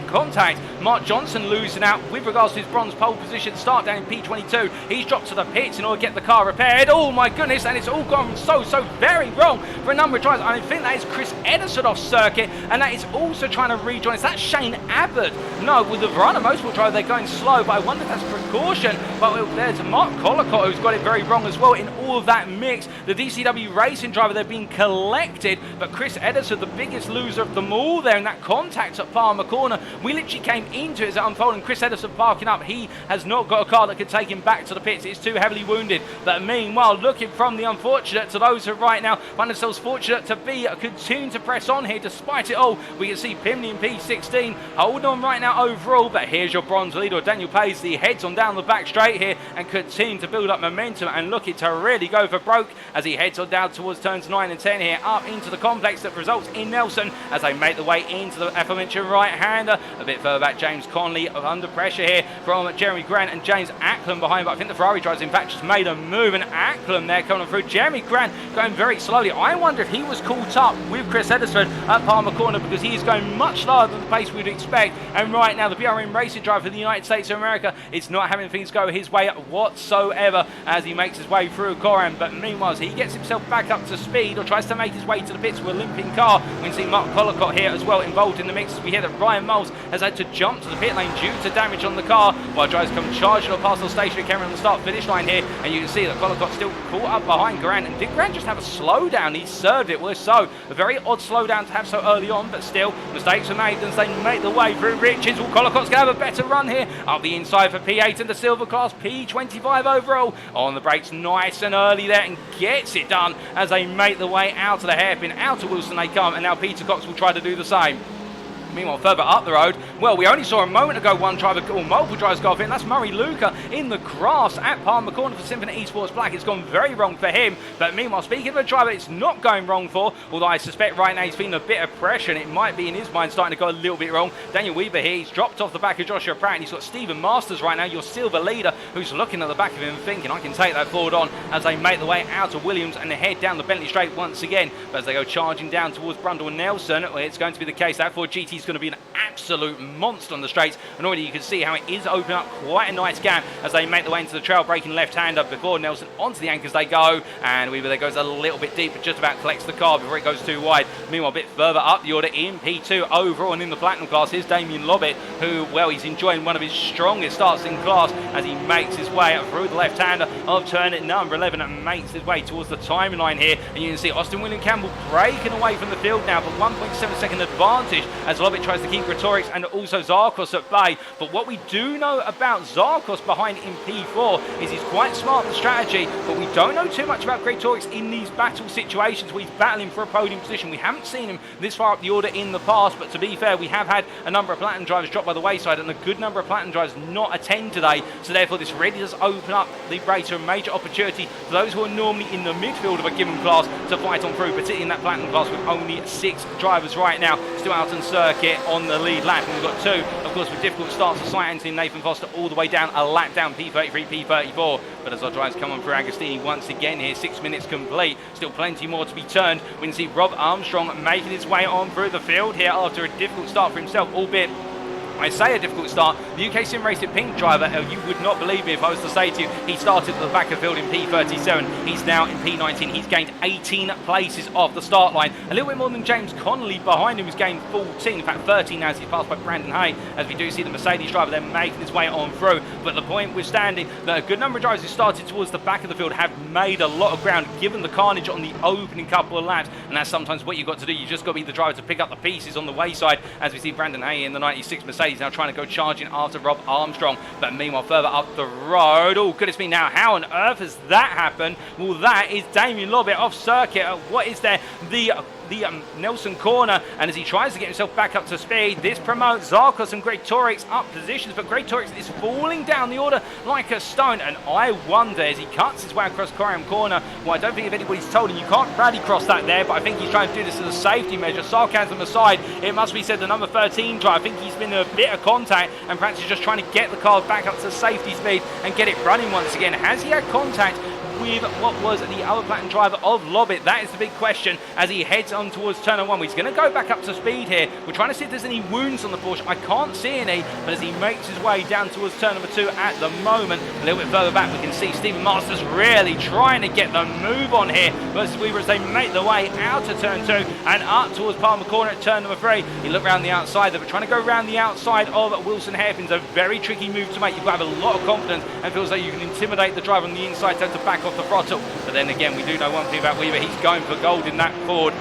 contact, Mark Johnson losing out with regards to his bronze pole position start down in P22. He's dropped to the pits in order to get the car repaired. Oh my goodness, and it's all gone so very wrong for a number of drives. I think that is Chris Edison off circuit, and that is also trying to rejoin. Is that Shane Abbott? No, with the Verona Motorsport driver they're going slow, but I wonder if that's precaution. But there's Mark Collicott who's got it very wrong as well in all of that mix. The DCW Racing driver, they're being collected, but Chris Edison, the biggest loser of them all there in that contact at Palmer Corner. We literally came into it as it unfolded. Chris Edison parking up. He has not got a car that could take him back to the pits. He's too heavily wounded. But meanwhile, looking from the unfortunate to those who right now find themselves fortunate to be continue to press on here despite it all. We can see Pimney in P16 holding on right now overall. But here's your bronze leader, Daniel Paisley, heads on down the back straight here and continue to build up momentum and looking to really go for broke as he heads on down towards turns 9 and 10 here up into the complex that results in Nelson as they make the way into the aforementioned right-hander. A bit further back, James Conley under pressure here from Jeremy Grant and James Acklam behind, but I think the Ferrari drivers in fact just made a move, and Acklam there coming through. Jeremy Grant going very slowly. I wonder if he was caught up with Chris Edison at Palmer Corner because he is going much slower than the pace we'd expect, and right now the BRM Racing driver for the United States of America is not having things go his way whatsoever as he makes his way through Coram. But meanwhile, as he gets himself back up to speed or tries to make his way to the pits with a limping car, we can see Mark Collicott here as well involved in the mix as we hear that Ryan Moles has had to jump to the pit lane due to damage on the car, while drivers come charging or past the stationary camera on the start-finish line here, and you can see that Collicott's still caught up behind Grant. And did Grant just have a slowdown? He served it. Well, so a very odd slowdown to have so early on, but still mistakes were made as they make the way through Richards. Well, Collicott's going to have a better run here up the inside for P8 and the silver class, P25 overall on the brakes nice and early there and gets it done as they make the way out of the hairpin. Out of Wilson they come, and now Peter Cox will try to do the same. Meanwhile, further up the road, well, we only saw a moment ago one driver, or multiple drivers go off in. That's Murray Luca in the grass at Palmer Corner for Symphony Esports Black. It's gone very wrong for him. But meanwhile, speaking of a driver it's not going wrong for, although I suspect right now he's feeling a bit of pressure and it might be in his mind starting to go a little bit wrong. Daniel Weaver here, he's dropped off the back of Joshua Pratt and he's got Stephen Masters right now, your silver leader, who's looking at the back of him and thinking, I can take that forward on as they make the way out of Williams and head down the Bentley Straight once again. But as they go charging down towards Brundle and Nelson, well, it's going to be the case that Ford GT is going to be an absolute monster on the straights, and already you can see how it is opening up quite a nice gap as they make the way into the trail braking left-hander before Nelson onto the anchors they go, and Weaver there goes a little bit deep but just about collects the car before it goes too wide. Meanwhile, a bit further up the order in P2 overall and in the platinum class is Damien Lobbett, who, well, he's enjoying one of his strongest starts in class as he makes his way through the left-hander of turn at number 11 and makes his way towards the timing line here, and you can see Austin William Campbell breaking away from the field now, but 1.7 second advantage as Lobbett tries to keep Gretorix and also Zarkos at bay. But what we do know about Zarkos behind in P4 is he's quite smart in strategy, but we don't know too much about Gretorix in these battle situations where he's battling for a podium position. We haven't seen him this far up the order in the past, but to be fair, we have had a number of platinum drivers drop by the wayside and a good number of platinum drivers not attend today, so therefore this really does open up the race to a major opportunity for those who are normally in the midfield of a given class to fight on through, particularly in that platinum class with only 6 drivers right now still out on circuit on the lead lap. And we've got 2, of course, with difficult starts for Sight Anthony and Nathan Foster all the way down a lap down, P33, P34. But as our drivers come on through Agostini once again here, 6 minutes complete, still plenty more to be turned. We can see Rob Armstrong making his way on through the field here after a difficult start for himself, albeit I say a difficult start. The UK Sim Racing Pink driver, you would not believe me if I was to say to you, he started at the back of the field in P37. He's now in P19. He's gained 18 places off the start line. A little bit more than James Connolly behind him, who's gained 14, in fact 13 now as he's passed by Brandon Hay, as we do see the Mercedes driver then making his way on through. But the point we're standing, that a good number of drivers who started towards the back of the field have made a lot of ground, given the carnage on the opening couple of laps. And that's sometimes what you've got to do. You just got to be the driver to pick up the pieces on the wayside, as we see Brandon Hay in the 96 Mercedes now trying to go charging after Rob Armstrong. But meanwhile, further up the road, oh goodness me, now how on earth has that happened? Well, that is Damien Lobbett off circuit. What is there? The the Nelson corner, and as he tries to get himself back up to speed, this promotes Zarkos and Greg Torix up positions, but Greg Torix is falling down the order like a stone, and I wonder as he cuts his way across Corium corner, well, I don't think if anybody's told him you can't rally cross that there, but I think he's trying to do this as a safety measure. Sarcasm aside, it must be said the number 13 driver, I think he's been in a bit of contact, and perhaps he's just trying to get the car back up to safety speed and get it running once again. Has he had contact with what was the other Platinum driver of Lobbit? That is the big question as he heads on towards turn 1. He's going to go back up to speed here. We're trying to see if there's any wounds on the Porsche. I can't see any, but as he makes his way down towards turn 2 at the moment, a little bit further back, we can see Stephen Masters really trying to get the move on here versus Weaver as they make their way out of turn 2 and up towards Palmer corner at turn 3. You look around the outside there, but trying to go around the outside of Wilson Hairpin's a very tricky move to make. You've got to have a lot of confidence and feels like you can intimidate the driver on the inside to back off the throttle. But then again, we do know one thing about Weaver. He's going for gold in that Ford.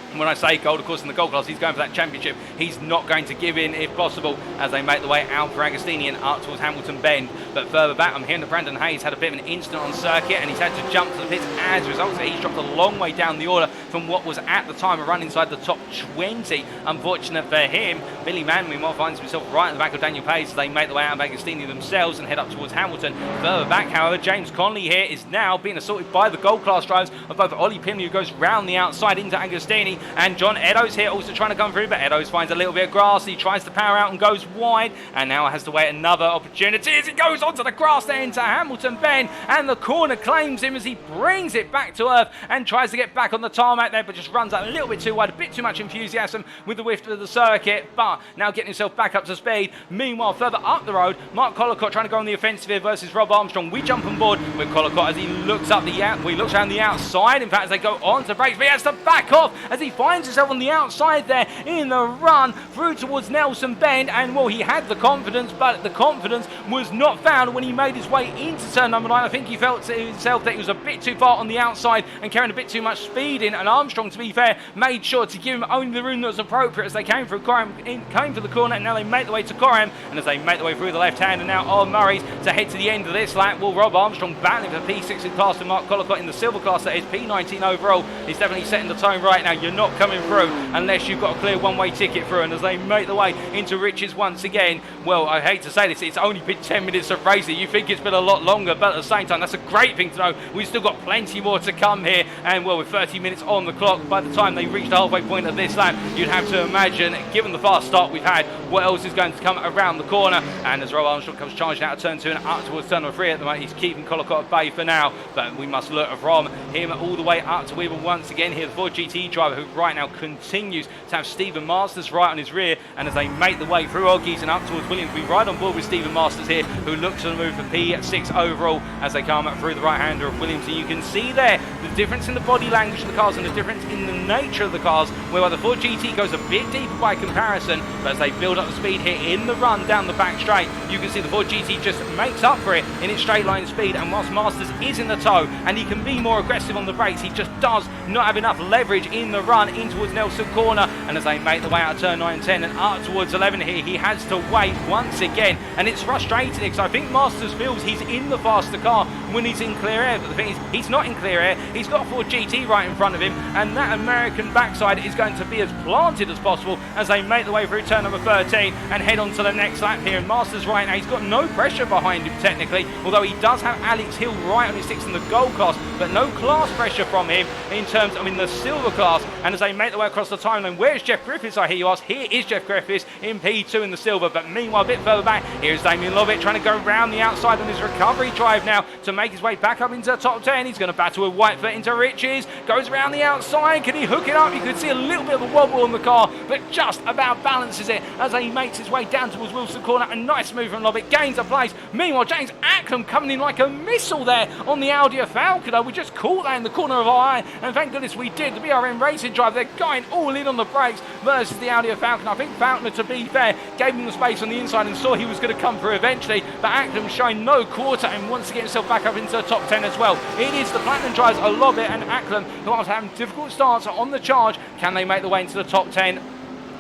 And when I say gold, of course, in the gold class, he's going for that championship. He's not going to give in if possible as they make the way out for Agostini and up towards Hamilton Bend. But further back, I'm hearing that Brandon Hayes had a bit of an incident on circuit and he's had to jump to the pits as a result. So he's dropped a long way down the order from what was at the time a run inside the top 20. Unfortunate for him. Billy Mann, meanwhile, finds himself right in the back of Daniel Pace as they make the way out of Agostini themselves and head up towards Hamilton. Further back, however, James Conley here is now being assaulted by the gold class drivers of both Ollie Pimley, who goes round the outside into Agostini, and John Eddowes here also trying to come through, but Eddowes finds a little bit of grass. He tries to power out and goes wide, and now has to wait another opportunity as he goes onto the grass there into Hamilton Bend, and the corner claims him as he brings it back to earth and tries to get back on the tarmac there, but just runs out a little bit too wide, a bit too much enthusiasm with the width of the circuit, but now getting himself back up to speed. Meanwhile, further up the road, Mark Collicott trying to go on the offensive here versus Rob Armstrong. We jump on board with Collicott as he looks up he looks around the outside. In fact, as they go on to brakes, but he has to back off as he finds himself on the outside there in the run through towards Nelson Bend, and well, he had the confidence, but the confidence was not found when he made his way into turn number 9. I think he felt to himself that he was a bit too far on the outside and carrying a bit too much speed in, and Armstrong, to be fair, made sure to give him only the room that was appropriate as they came through came to the corner, and now they make their way to Corium, and as they make their way through the left hand and now on Murray's to head to the end of this lap. Well, Rob Armstrong battling for P6 in class and Mark Collicott in the silver class, that is P19 overall. He's definitely setting the tone right now. You're not coming through unless you've got a clear one-way ticket through, and as they make their way into Riches once again, well, I hate to say this, it's only been 10 minutes of racing. You think it's been a lot longer, but at the same time, that's a great thing to know. We've still got plenty more to come here, and well, with 30 minutes on the clock, by the time they reach the halfway point of this lap, you'd have to imagine, given the fast start we've had, what else is going to come around the corner. And as Rob Armstrong comes charging out of turn 2 and up towards turn 3 at the moment, he's keeping Collicott at bay for now, but we must look from him all the way up to Weaver once again here, the Ford GT driver, who right now continues to have Stephen Masters right on his rear, and as they make the way through Oggies and up towards Williams, we ride on board with Stephen Masters here, who looks to move for P6 overall as they come up through the right hander of Williams. And you can see there the difference in the body language of the cars and the difference in the nature of the cars, where the Ford GT goes a bit deeper by comparison, but as they build up the speed here in the run down the back straight, you can see the Ford GT just makes up for it in its straight line speed, and whilst Masters is in the tow and he can be more aggressive on the brakes, he just does not have enough leverage in the run in towards Nelson corner. And as they make the way out of turn 9 and 10 and up towards 11 here, he has to wait once again, and it's frustrating because I think Masters feels he's in the faster car when he's in clear air, but the thing is, he's not in clear air. He's got a Ford GT right in front of him, and that American backside is going to be as planted as possible as they make the way through turn number 13 and head on to the next lap here. And Masters right now, he's got no pressure behind him technically, although he does have Alex Hill right on his 6 in the gold class, but no class pressure from him in terms of in the silver class. And as they make their way across the timeline, where's Jeff Griffiths, I hear you ask? Here is Jeff Griffiths in P2 in the silver, but meanwhile a bit further back, here's Damien Lovett trying to go round the outside on his recovery drive now to make his way back up into the top 10. He's going to battle with Whitefoot into Riches, goes around the outside, can he hook it up? You could see a little bit of a wobble on the car, but just about balances it as he makes his way down towards Wilson corner. A nice move from Lovett, gains a place. Meanwhile, James Acklam coming in like a missile there on the Audi Falconer. We just caught that in the corner of our eye, and thank goodness we did. The BRM Racing drive, they're going all in on the brakes versus the Audi Falconer. I think Falconer, to be fair, gave him the space on the inside and saw he was going to come through eventually, but Acklam showing no quarter and wants to get himself back up into the top 10 as well. It is the Platinum drivers, Lovett and Acklam, who are having difficult starts on the charge. Can they make the way into the top 10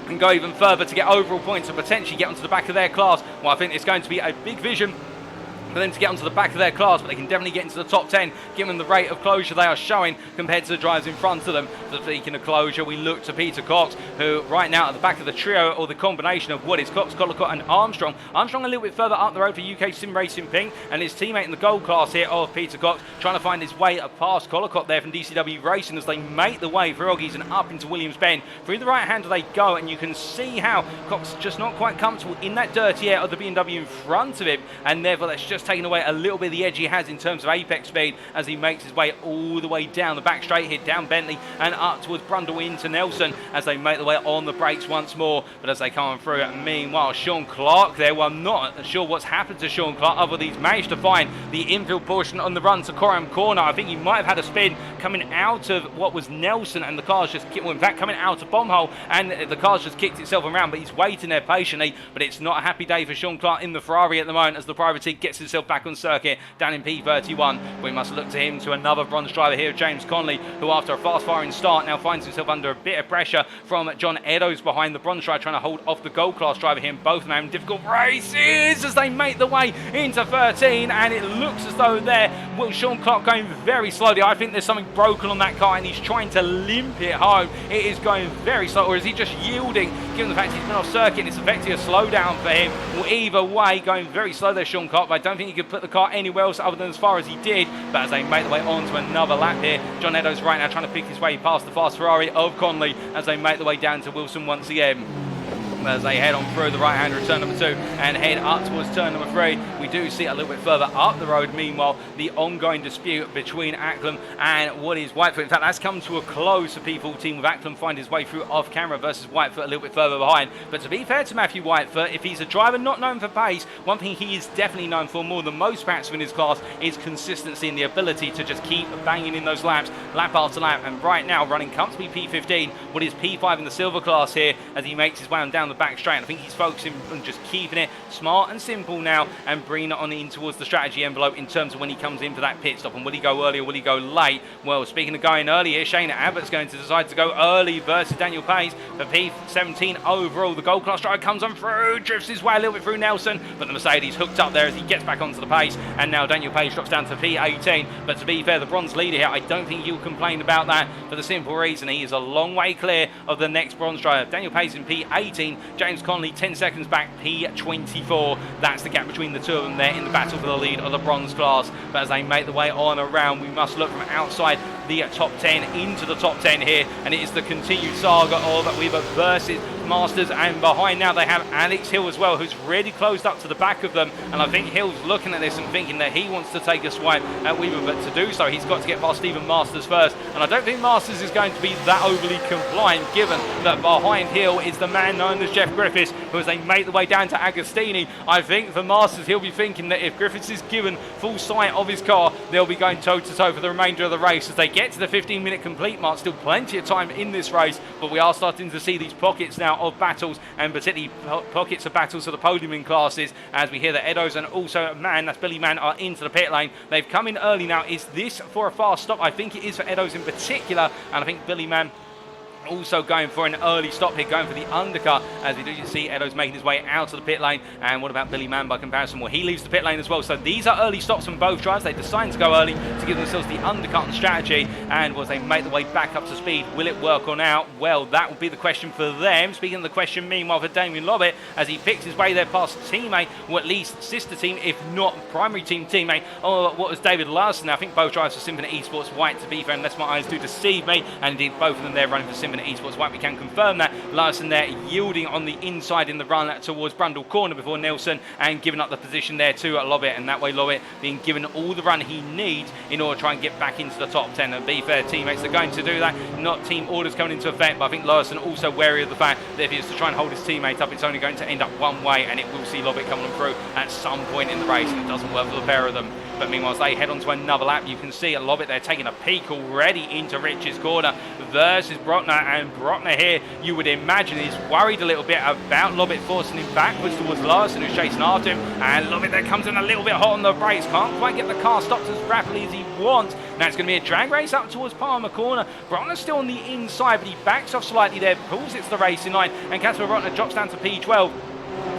and go even further to get overall points and potentially get onto the back of their class? Well, I think it's going to be a big vision for them to get onto the back of their class, but they can definitely get into the top 10 given the rate of closure they are showing compared to the drivers in front of them. So speaking of closure, we look to Peter Cox, who right now at the back of the trio, or the combination of what is Cox, Collicott and Armstrong. Armstrong a little bit further up the road for UK Sim Racing Pink, and his teammate in the gold class here of Peter Cox trying to find his way past Collicott there from DCW Racing as they make the way through Oggies and up into Williams Bend. Through the right hander they go, and you can see how Cox just not quite comfortable in that dirty air of the BMW in front of him, and therefore that's just taking away a little bit of the edge he has in terms of apex speed as he makes his way all the way down the back straight here, down Bentley and up towards Brundle into Nelson as they make the way on the brakes once more. But as they come on through, meanwhile Sean Clark there, well, I'm not sure what's happened to Sean Clark other than he's managed to find the infield portion on the run to Coram Corner. I think he might have had a spin coming out of what was Nelson, and the car's just, well, in fact coming out of Bombhole, and the car's just kicked itself around, but he's waiting there patiently. But it's not a happy day for Sean Clark in the Ferrari at the moment as the privateer gets himself back on circuit down in P31. We must look to him to another bronze driver here, James Conley, who after a fast firing start now finds himself under a bit of pressure from John Eddowes behind the bronze driver, trying to hold off the gold class driver here. Both of them having difficult races as they make the way into 13, and it looks as though there, well, Sean Clark going very slowly. I think there's something broken on that car and he's trying to limp it home. It is going very slow, or is he just yielding given the fact he's been off circuit and it's affecting a slowdown for him? Well, either way, going very slow there, Sean Clark, but I don't think he could put the car anywhere else other than as far as he did. But as they make the way on to another lap here, John Eddowes right now trying to pick his way past the fast Ferrari of Conley as they make the way down to Wilson once again. As they head on through the right-hander of turn number 2 and head up towards turn number 3, we do see a little bit further up the road, meanwhile, the ongoing dispute between Acklam and what is Whitefoot. In fact, that's come to a close for P14 with Acklam find his way through off camera versus Whitefoot a little bit further behind. But to be fair to Matthew Whitefoot, if he's a driver not known for pace, one thing he is definitely known for more than most perhaps in his class is consistency and the ability to just keep banging in those laps, lap after lap. And right now, running comfortably P15, what is P5 in the silver class here as he makes his way on down the back straight. And I think he's focusing on just keeping it smart and simple now and bringing it on in towards the strategy envelope in terms of when he comes in for that pit stop. And will he go early or will he go late? Well, speaking of going early here, Shane Abbott's going to decide to go early versus Daniel Pace for P17 overall. The gold class driver comes on through, drifts his way a little bit through Nelson, but the Mercedes hooked up there as he gets back onto the pace. And now Daniel Pace drops down to P18. But to be fair, the bronze leader here, I don't think he'll complain about that for the simple reason he is a long way clear of the next bronze driver. Daniel Pace in P18, James Conley 10 seconds back, P24. That's the gap between the two of them there in the battle for the lead of the bronze class. But as they make the way on around, we must look from outside the top 10 into the top 10 here, and it is the continued saga of Weaver versus Masters, and behind now they have Alex Hill as well, who's really closed up to the back of them. And I think Hill's looking at this and thinking that he wants to take a swipe at Weaver, but to do so he's got to get past Stephen Masters first, and I don't think Masters is going to be that overly compliant given that behind Hill is the man known as Jeff Griffiths, who as they make the way down to Agostini, I think for Masters he'll be thinking that if Griffiths is given full sight of his car, they'll be going toe to toe for the remainder of the race as they get to the 15-minute complete mark. Still plenty of time in this race, but we are starting to see these pockets now of battles, and particularly pockets of battles for the podiuming classes, as we hear that Eddowes and also Mann, that's Billy Mann, are into the pit lane. They've come in early now. Is this for a fast stop? I think it is for Eddowes in particular, and I think Billy Mann also going for an early stop here, going for the undercut, as we do see Eddowes making his way out of the pit lane. And what about Billy Mann by comparison? Well, he leaves the pit lane as well. So these are early stops from both drivers. They decide to go early to give themselves the undercut and strategy, and as they make the way back up to speed, will it work or not? Well, that will be the question for them. Speaking of the question, meanwhile, for Damien Lobbett, as he picks his way there past teammate, or at least sister team, if not primary team teammate, or what was David Larson. I think both drivers for Symphony Esports White, to be fair, unless my eyes do deceive me, and indeed both of them there running for Symphony Esports White. We can confirm that. Larson there yielding on the inside in the run towards Brundle Corner before Nelson, and giving up the position there to Lobbett, and that way Lobbett being given all the run he needs in order to try and get back into the top 10. And be fair, teammates are going to do that, not team orders coming into effect, but I think Larson also wary of the fact that if he is to try and hold his teammate up, it's only going to end up one way, and it will see Lobbett coming through at some point in the race, and it doesn't work for the pair of them. But meanwhile, as they head on to another lap, you can see a Lobbett there taking a peek already into Rich's corner versus Brockner, and Brockner here, you would imagine, he's worried a little bit about Lobbett forcing him backwards towards Larson, who's chasing after him, and Lobbett there comes in a little bit hot on the brakes, can't quite get the car stopped as rapidly as he wants. Now it's going to be a drag race up towards Palmer Corner. Brockner's still on the inside, but he backs off slightly there, pulls it to the racing line, and Casper Brockner drops down to P12.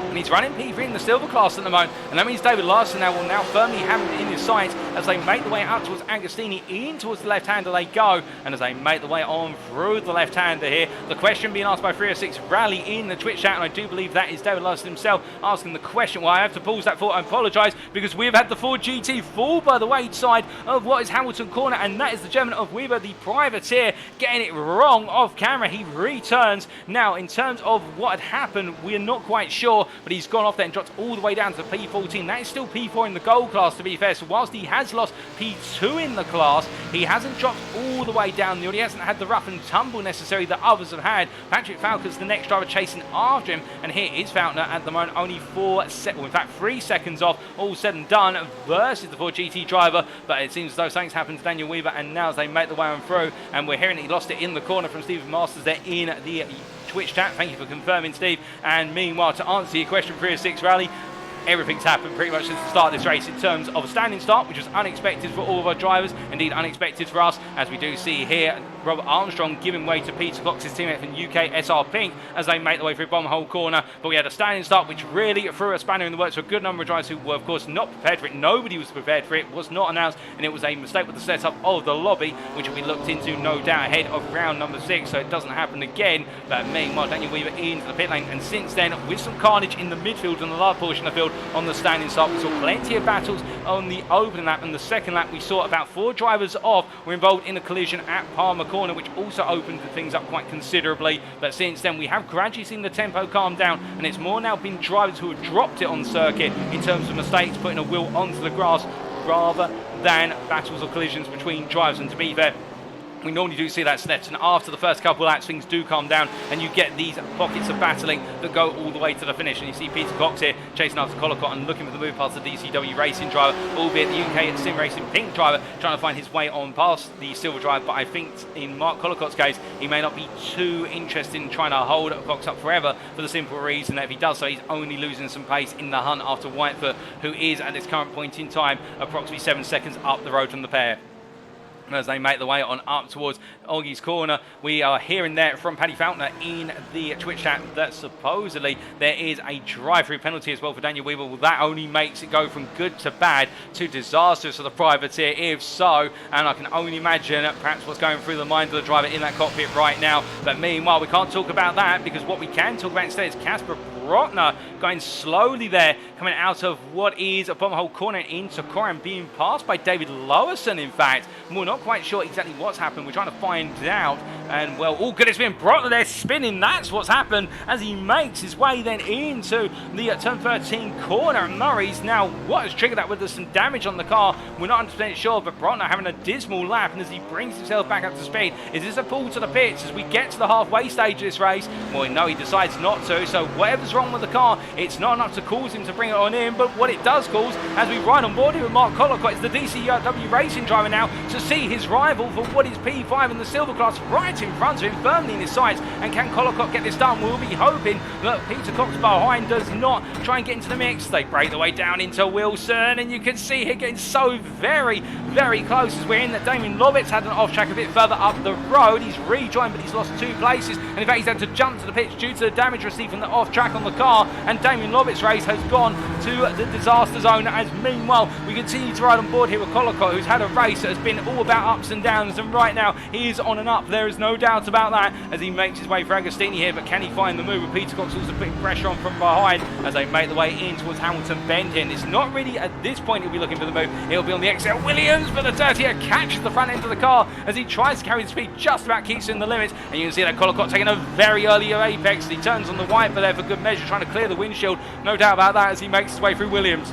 And he's running P3 in the silver class at the moment, and that means David Larson now will firmly have him in his sights as they make the way out towards Agostini. In towards the left-hander they go, and as they make the way on through the left-hander here, the question being asked by 306 Rally in the Twitch chat, and I do believe that is David Larson himself asking the question. Well, I have to pause that thought, I apologise, because we've had the Ford GT fall by the wayside of what is Hamilton Corner, and that is the German of Weber, the privateer, getting it wrong off camera. He returns. Now, in terms of what had happened, we're not quite sure, but he's gone off there and dropped all the way down to P14. That is still P4 in the gold class, to be fair. So whilst he has lost P2 in the class, he hasn't dropped all the way down. He hasn't had the rough and tumble necessary that others have had. Patrick Falker's the next driver chasing after him, and here is Falconer at the moment only 3 seconds off, all said and done, versus the Ford GT driver. But it seems as though something's happened to Daniel Weaver, and now as they make the way on through, and we're hearing he lost it in the corner from Stephen Masters there in the Twitch chat. Thank you for confirming, Steve. And meanwhile, to answer your question, 306 Rally, everything's happened pretty much since the start of this race in terms of a standing start, which was unexpected for all of our drivers, indeed unexpected for us, as we do see here Robert Armstrong giving way to Peter Cox's teammate from UK SR Pink as they make the way through bomb hole corner. But we had a standing start which really threw a spanner in the works for a good number of drivers who were of course not prepared for it. Nobody was prepared for it, was not announced, and it was a mistake with the setup of the lobby, which will be looked into no doubt ahead of round number 6, so it doesn't happen again. But meanwhile, Daniel Weaver into the pit lane, and since then, with some carnage in the midfield and the large portion of the field on the standing start, we saw plenty of battles on the opening lap, and the second lap we saw about 4 drivers off were involved in a collision at Palmer Corner, which also opened things up quite considerably. But since then we have gradually seen the tempo calm down, and it's more now been drivers who have dropped it on circuit in terms of mistakes, putting a wheel onto the grass, rather than battles or collisions between drivers. And to be fair, we normally do see that Snetterton after the first couple of laps, things do calm down and you get these pockets of battling that go all the way to the finish. And you see Peter Cox here chasing after Collicott and looking for the move past the DCW Racing driver, albeit the UK Sim Racing Pink driver trying to find his way on past the silver driver. But I think in Mark Collicott's case, he may not be too interested in trying to hold Cox up forever, for the simple reason that if he does so, he's only losing some pace in the hunt after Whitefoot, who is at this current point in time approximately 7 seconds up the road from the pair. As they make the way on up towards Oggie's Corner, we are hearing there from Paddy Falconer in the Twitch chat that supposedly there is a drive-through penalty as well for Daniel Weaver. Well, that only makes it go from good to bad to disastrous for the privateer, if so, and I can only imagine perhaps what's going through the mind of the driver in that cockpit right now. But meanwhile, we can't talk about that, because what we can talk about instead is Casper Brotner going slowly there, coming out of what is a bomb hole corner into Coram, being passed by David Lowerson, in fact. We're not quite sure exactly what's happened. We're trying to find out. And, well, oh, good, it's been Brotner there spinning. That's what's happened as he makes his way then into the turn 13 corner. And Murray's now, what has triggered that? With some damage on the car, we're not 100% sure, but Brotner having a dismal lap, and as he brings himself back up to speed, is this a pull to the pits as we get to the halfway stage of this race? Well, no, he decides not to, so whatever's wrong with the car, it's not enough to cause him to bring it on in. But what it does cause, as we ride on board here with Mark Collicott, is the DCW Racing driver now to see his rival for what is P5 in the silver class right in front of him, firmly in his sights. And can Collicott get this done? We'll be hoping that Peter Cox behind does not try and get into the mix. They break the way down into Wilson, and you can see here getting so very, very close as we're in that Damien Lovett's had an off track a bit further up the road. He's rejoined, but he's lost 2 places, and in fact he's had to jump to the pitch due to the damage received from the off track on the car. And Damien Lovett's race has gone to the disaster zone, as meanwhile we continue to ride on board here with Collicott, who's had a race that has been all about ups and downs, and right now he is on and up, there is no doubt about that, as he makes his way for Agostini here. But can he find the move? With Peter Cox also putting pressure on from behind as they make the way in towards Hamilton Bend here. And it's not really at this point he'll be looking for the move, it'll be on the exit. Williams, but the dirtier catches the front end of the car as he tries to carry the speed, just about keeps in the limits. And you can see that Collicott taking a very early apex. He turns on the white for there for good measure, trying to clear the windshield, no doubt about that, as he makes his way through Williams.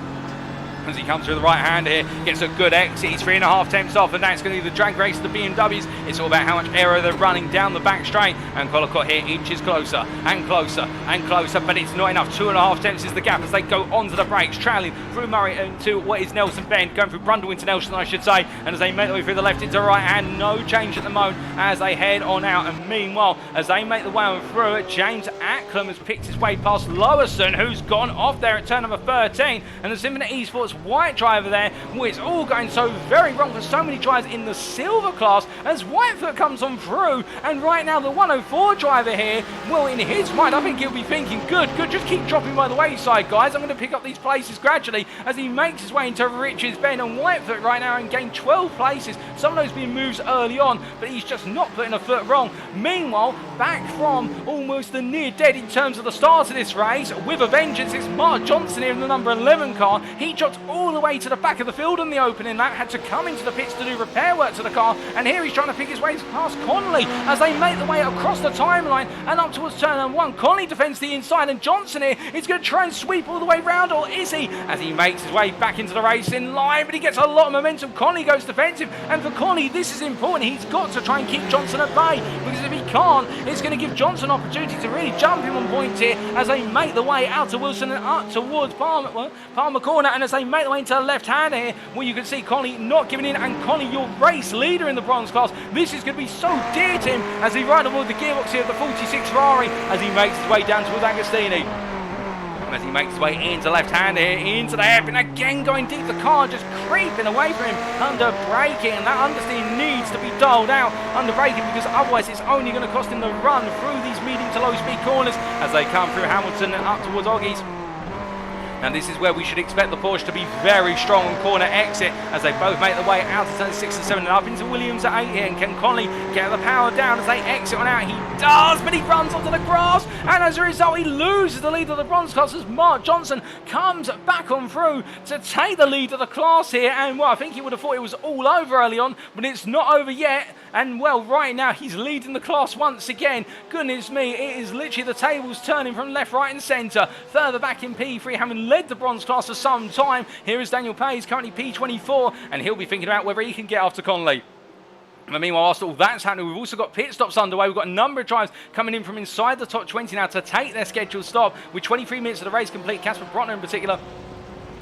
As he comes through the right hand here, gets a good exit, he's 3.5 tenths off, and that's going to be the drag race of the BMWs. It's all about how much aero they're running down the back straight, and Collicott here inches closer and closer and closer, but it's not enough. 2.5 tenths is the gap as they go onto the brakes, trailing through Murray into what is Nelson Bend, going through Brundle into Nelson, I should say. And as they make their way through the left into the right hand, no change at the moment as they head on out. And meanwhile, as they make the way on through it, James Acklam has picked his way past Lowerson, who's gone off there at turn number 13, and the Symphony Esports White driver there. Well, it's all going so very wrong for so many drivers in the silver class as Whitefoot comes on through. And right now the 104 driver here, well, in his mind, I think he'll be thinking, good, just keep dropping by the wayside, guys. I'm going to pick up these places gradually as he makes his way into Rich's Bend. And Whitefoot right now and gained 12 places. Some of those being moves early on, but he's just not putting a foot wrong. Meanwhile, back from almost the near dead in terms of the start of this race, with a vengeance, it's Mark Johnson here in the number 11 car. He dropped all the way to the back of the field on the opening lap, had to come into the pits to do repair work to the car, and here he's trying to pick his way past Connolly as they make the way across the timeline and up towards turn 1. Connolly defends the inside, and Johnson here is going to try and sweep all the way round, or is he? As he makes his way back into the racing line, but he gets a lot of momentum. Connolly goes defensive, and for Connolly, this is important. He's got to try and keep Johnson at bay, because if he can't, it's going to give Johnson an opportunity to really jump him on points here as they make the way out to Wilson and up towards Palmer corner. And as they make the way into the left hand here, well, you can see Connolly not giving in, and Connolly, your race leader in the bronze class, this is going to be so dear to him as he rides aboard the gearbox here of the 46 Ferrari as he makes his way down towards Agostini. As he makes his way into left hand here, into the hairpin, again going deep, the car just creeping away from him under braking, and that understeer needs to be dialed out under braking, because otherwise it's only going to cost him the run through these medium to low speed corners as they come through Hamilton and up towards Oggies. And this is where we should expect the Porsche to be very strong on corner exit as they both make the way out to turn 6 and 7 and up into Williams at 8 here. And can Connolly get the power down as they exit on out? He does, but he runs onto the grass, and as a result he loses the lead of the bronze class as Mark Johnson comes back on through to take the lead of the class here. And well, I think he would have thought it was all over early on, but it's not over yet. And well, right now he's leading the class once again. Goodness me, it is literally the tables turning from left, right and centre. Further back in P3, having led the bronze class for some time, here is Daniel Payes, currently P24, and he'll be thinking about whether he can get after Connolly. But meanwhile, whilst all that's happening, we've also got pit stops underway. We've got a number of drivers coming in from inside the top 20 now to take their scheduled stop. With 23 minutes of the race complete, Casper Brotner in particular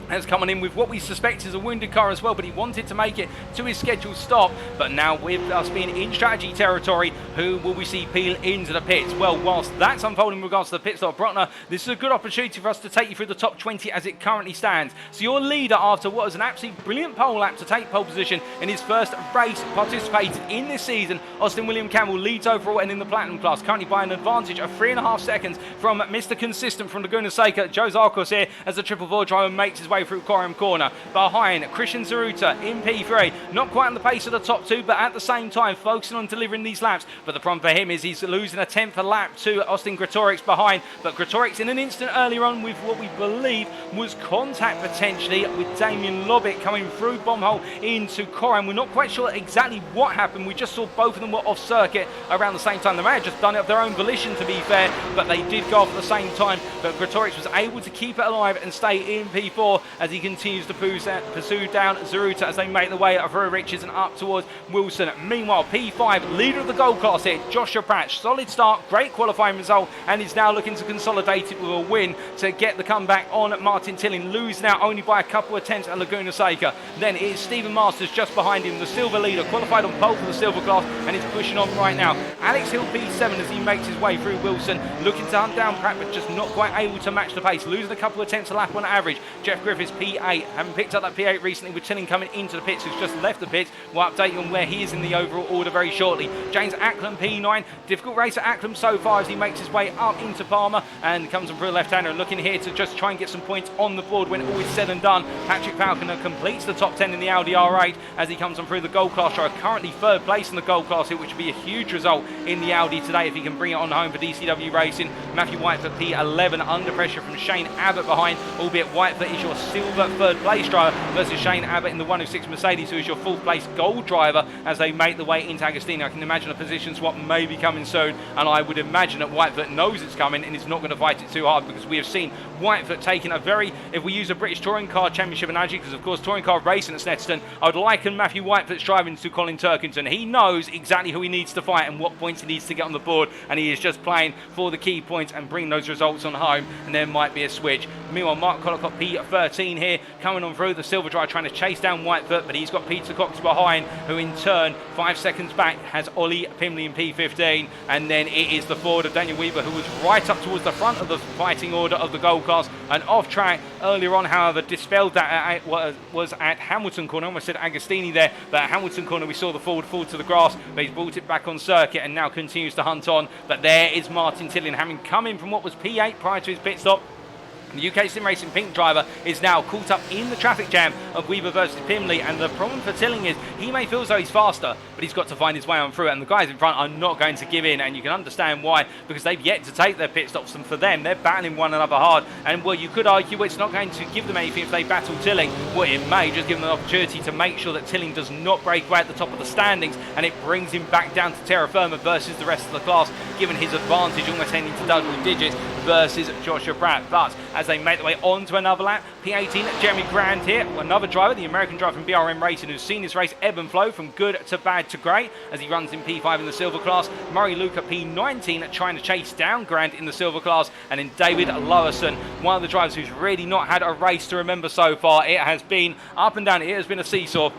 has come on in with what we suspect is a wounded car as well, but he wanted to make it to his scheduled stop. But now with us being in strategy territory, who will we see peel into the pits? Well, whilst that's unfolding in regards to the pit stop, Brotner, this is a good opportunity for us to take you through the top 20 as it currently stands. So your leader, after what was an absolutely brilliant pole lap to take pole position in his first race participated in this season, Austin William Campbell leads overall and in the platinum class, currently by an advantage of 3.5 seconds from Mr. Consistent from Laguna Seca, Joe Zarkos here, as the 444 driver makes his way through Coram Corner. Behind, Christian Zaruta in P3. Not quite on the pace of the top two, but at the same time focusing on delivering these laps. But the problem for him is he's losing a 10th a lap to Austin Gretorix behind. But Gretorix in an instant earlier on with what we believe was contact potentially with Damien Lobbit coming through bomb hole into Coram. We're not quite sure exactly what happened. We just saw both of them were off circuit around the same time. They may have just done it of their own volition, to be fair, but they did go off at the same time. But Gretorix was able to keep it alive and stay in P4 as he continues to pursue down Zaruta as they make the way through Richards and up towards Wilson. Meanwhile, P5, leader of the gold class here, Joshua Pratt. Solid start, great qualifying result, and is now looking to consolidate it with a win to get the comeback on Martin Tilling. Losing out only by a couple of tenths at Laguna Seca. Then it is Stephen Masters just behind him, the silver leader, qualified on pole for the silver class, and is pushing on right now. Alex Hill P7 as he makes his way through Wilson, looking to hunt down Pratt, but just not quite able to match the pace. Losing a couple of tenths a lap on average. Jeff Griffiths P8, having picked up that P8 recently with Tilling coming into the pits, who's just left the pits. We'll update you on where he is in the overall order very shortly. James Acklam P9, difficult race at Acklam so far as he makes his way up into Palmer and comes on through a left-hander, and looking here to just try and get some points on the board when all is said and done. Patrick Falconer completes the top 10 in the Audi R8 as he comes on through the gold class drive, currently third place in the gold class here, which would be a huge result in the Audi today if he can bring it on home for DCW Racing. Matthew Whitefoot P11 under pressure from Shane Abbott behind, albeit Whitefoot is your silver third place driver versus Shane Abbott in the 106 Mercedes, who is your fourth place gold driver as they make the way into Agostino. I can imagine a position swap may be coming soon, and I would imagine that Whitefoot knows it's coming and is not going to fight it too hard, because we have seen Whitefoot taking a very, if we use a British Touring Car Championship analogy, because of course Touring Car racing at Snetterton, I would liken Matthew Whitefoot's driving to Colin Turkington. He knows exactly who he needs to fight and what points he needs to get on the board, and he is just playing for the key points and bring those results on home, and there might be a switch. Meanwhile, Mark Collicott P13 here coming on through the silver drive, trying to chase down Whitefoot, but he's got Peter Cox behind, who in turn 5 seconds back has Ollie Pimley in P15, and then it is the Ford of Daniel Weaver, who was right up towards the front of the fighting order of the gold class and off track earlier on. However, dispelled that was at Hamilton Corner. I almost said Agostini there, but at Hamilton Corner we saw the Ford fall to the grass, but he's brought it back on circuit and now continues to hunt on. But there is Martin Tillin, having come in from what was P8 prior to his pit stop. The UK Sim Racing Pink driver is now caught up in the traffic jam of Weaver versus Pimley, and the problem for Tilling is he may feel as though he's faster, but he's got to find his way on through it, and the guys in front are not going to give in, and you can understand why, because they've yet to take their pit stops, and for them, they're battling one another hard, and well, you could argue it's not going to give them anything if they battle Tilling. Well, it may just give them an opportunity to make sure that Tilling does not break away at the top of the standings, and it brings him back down to terra firma versus the rest of the class, given his advantage almost heading to double digits versus Joshua Pratt. But as they make their way on to another lap, P18, Jeremy Grand here, another driver, the American driver from BRM Racing, who's seen his race ebb and flow from good to bad to great as he runs in P5 in the silver class. Murray Luca P19 trying to chase down Grant in the silver class, and then David Lowerson, one of the drivers who's really not had a race to remember so far. It has been up and down, it has been a seesaw.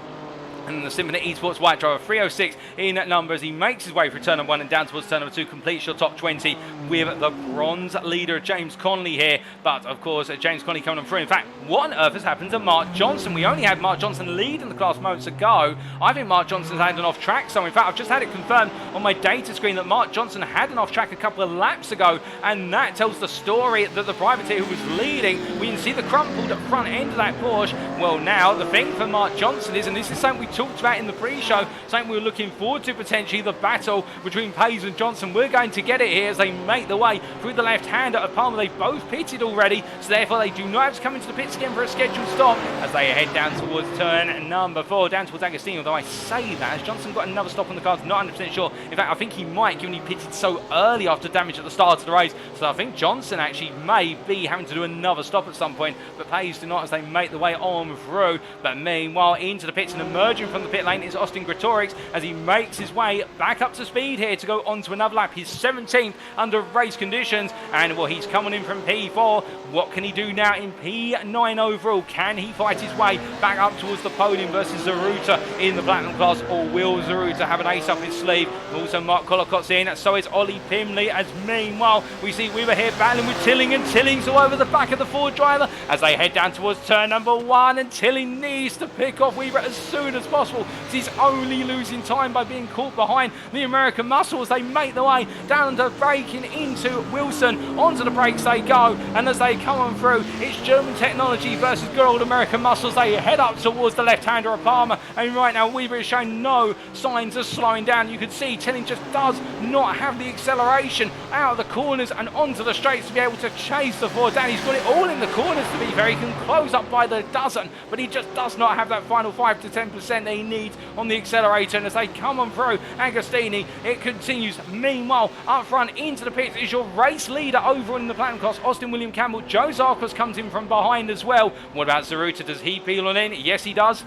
And the Symphony Esports white driver, 306 in numbers. He makes his way through turn number 1 and down towards turn number 2, completes your top 20 with the bronze leader, James Connolly here. But of course, James Connolly coming on through. In fact, what on earth has happened to Mark Johnson? We only had Mark Johnson lead in the class moments ago. I think Mark Johnson's had an off track. So in fact, I've just had it confirmed on my data screen that Mark Johnson had an off track a couple of laps ago. And that tells the story that the privateer who was leading, we can see the crumpled front end of that Porsche. Well, now the thing for Mark Johnson is, and this is something we talked about in the pre-show, something we were looking forward to potentially, the battle between Payes and Johnson. We're going to get it here as they make the way through the left-hander of Palmer. They've both pitted already, so therefore they do not have to come into the pits again for a scheduled stop as they head down towards turn number 4, down towards Agostini. Although I say that, has Johnson got another stop on the cards? Not 100% sure. In fact, I think he might, given he pitted so early after damage at the start of the race. So I think Johnson actually may be having to do another stop at some point, but Payes do not as they make the way on through. But meanwhile, into the pits and emerging from the pit lane is Austin Gretorix as he makes his way back up to speed here to go on to another lap. He's 17th under race conditions, and well, he's coming in from P4. What can he do now in P9 overall? Can he fight his way back up towards the podium versus Zaruta in the platinum class, or will Zaruta have an ace up his sleeve? Also, Mark Collicott's in, so is Ollie Pimley, as meanwhile we see Weaver here battling with Tilling, and Tilling's all over the back of the Ford driver as they head down towards turn number 1, and Tilling needs to pick off Weaver as soon as possible. He's only losing time by being caught behind the American Muscle as they make the way down to braking into Wilson. Onto the brakes they go, and as they come on through, it's German technology versus good old American Muscles. They head up towards the left-hander of Palmer, and right now Weaver is showing no signs of slowing down. You can see Tilling just does not have the acceleration out of the corners and onto the straights to be able to chase the Ford down. He's got it all in the corners to be fair. He can close up by the dozen, but he just does not have that final 5 to 10% that he needs on the accelerator. And as they come on through Agostini, it continues. Meanwhile, up front into the pits is your race leader over in the platinum class, Austin William Campbell. Joe Zarkos comes in from behind as well. What about Zaruta? Does he peel on in? Yes, he does.